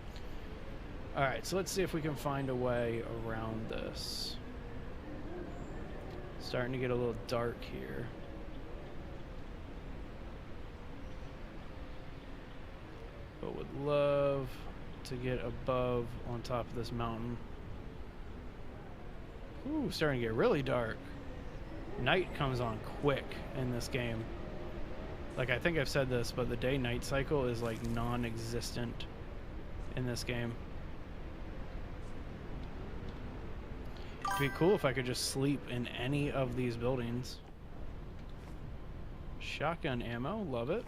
A: Alright, so let's see if we can find a way around this. Starting to get a little dark here. But would love to get above on top of this mountain. Ooh, starting to get really dark. Night comes on quick in this game. Like, I think I've said this, but the day-night cycle is like non-existent in this game. It'd be cool if I could just sleep in any of these buildings. Shotgun ammo, love it.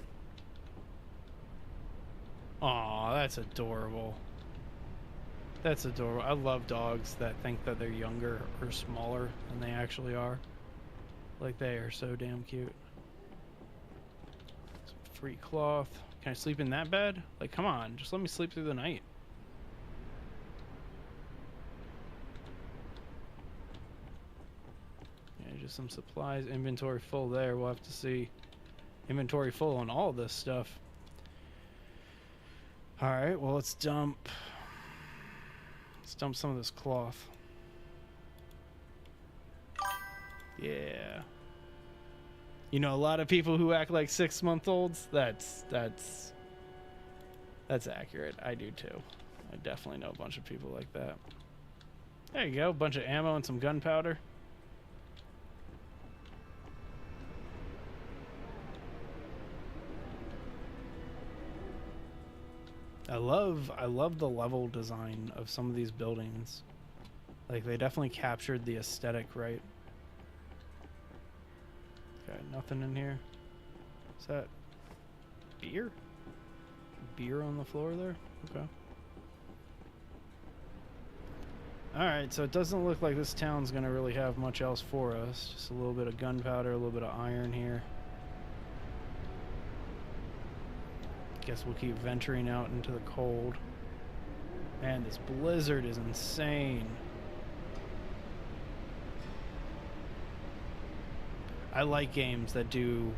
A: Aw, that's adorable. That's adorable. I love dogs that think that they're younger or smaller than they actually are. Like, they are so damn cute. Some free cloth. Can I sleep in that bed? Like, come on, just let me sleep through the night. Yeah, just some supplies. Inventory full there. We'll have to see. Inventory full on all this stuff. Alright, well, let's dump some of this cloth. Yeah. You know, a lot of people who act like 6-month-olds, that's accurate. I do too. I definitely know a bunch of people like that. There you go, a bunch of ammo and some gunpowder. I love the level design of some of these buildings. Like, they definitely captured the aesthetic right. Okay, nothing in here. Is that beer? Beer on the floor there? Okay. Alright, so it doesn't look like this town's gonna really have much else for us. Just a little bit of gunpowder, a little bit of iron here. Guess we'll keep venturing out into the cold. Man, this blizzard is insane. I like games that do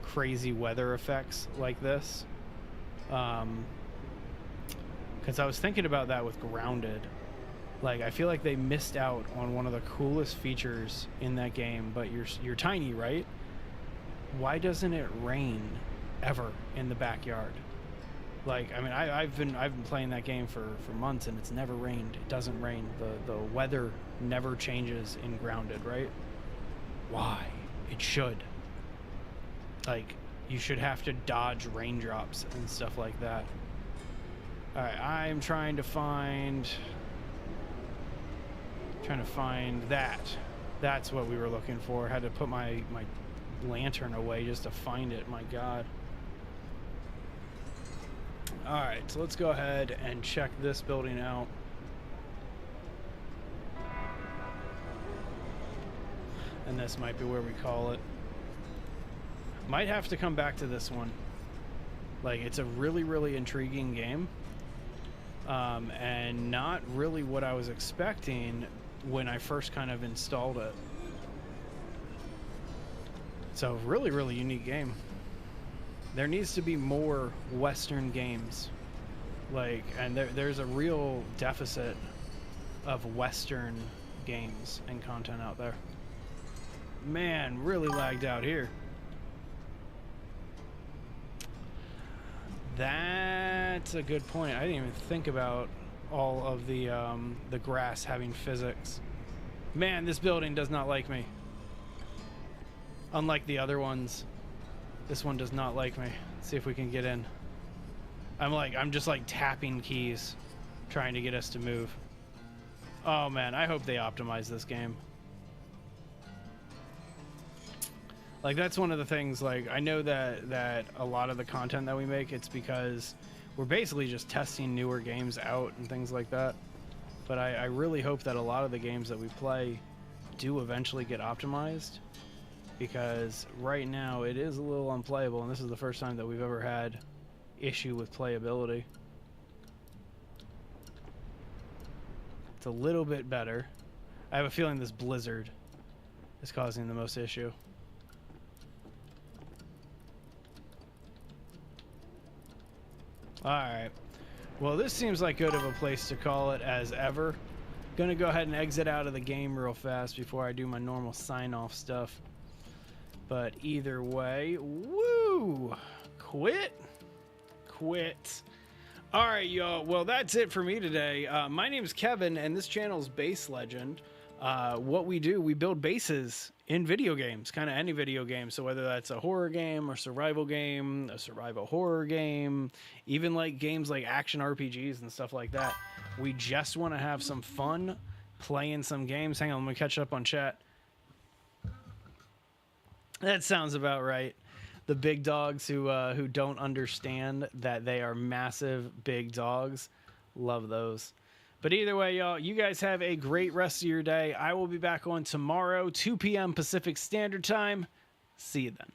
A: crazy weather effects like this. Because I was thinking about that with Grounded. Like, I feel like they missed out on one of the coolest features in that game, but you're tiny, right? Why doesn't it rain ever in the backyard? Like, I mean, I've been playing that game for months, and it's never rained. It doesn't rain. The weather never changes in Grounded, right? Why? It should. Like, you should have to dodge raindrops and stuff like that. Alright, I'm trying to find that. That's what we were looking for. Had to put my lantern away just to find it. My god. Alright, so let's go ahead and check this building out. And this might be where we call it. Might have to come back to this one. Like, it's a really, really intriguing game. And not really what I was expecting when I first kind of installed it. So, really, really unique game. There needs to be more Western games. Like, and there's a real deficit of Western games and content out there. Man, really lagged out here. That's a good point. I didn't even think about all of the grass having physics. Man, this building does not like me. Unlike the other ones, this one does not like me. Let's see if we can get in. I'm just like tapping keys, trying to get us to move. Oh man, I hope they optimize this game. Like, that's one of the things, like, I know that a lot of the content that we make, it's because we're basically just testing newer games out and things like that. But I really hope that a lot of the games that we play do eventually get optimized, because right now it is a little unplayable, and this is the first time that we've ever had issue with playability. It's a little bit better. I have a feeling this blizzard is causing the most issue. Alright, well, this seems like good of a place to call it as ever. Gonna go ahead and exit out of the game real fast before I do my normal sign-off stuff. But either way, woo! Quit. Alright, y'all, well, that's it for me today. My name is Kevin, and this channel is Base Legend. What we do, we build bases in video games, kind of any video game. So whether that's a horror game or survival game, a survival horror game, even like games like action RPGs and stuff like that, we just want to have some fun playing some games. Hang on, let me catch up on chat. That sounds about right. The big dogs who don't understand that they are massive big dogs. Love those. But either way, y'all, you guys have a great rest of your day. I will be back on tomorrow, 2 p.m. Pacific Standard Time. See you then.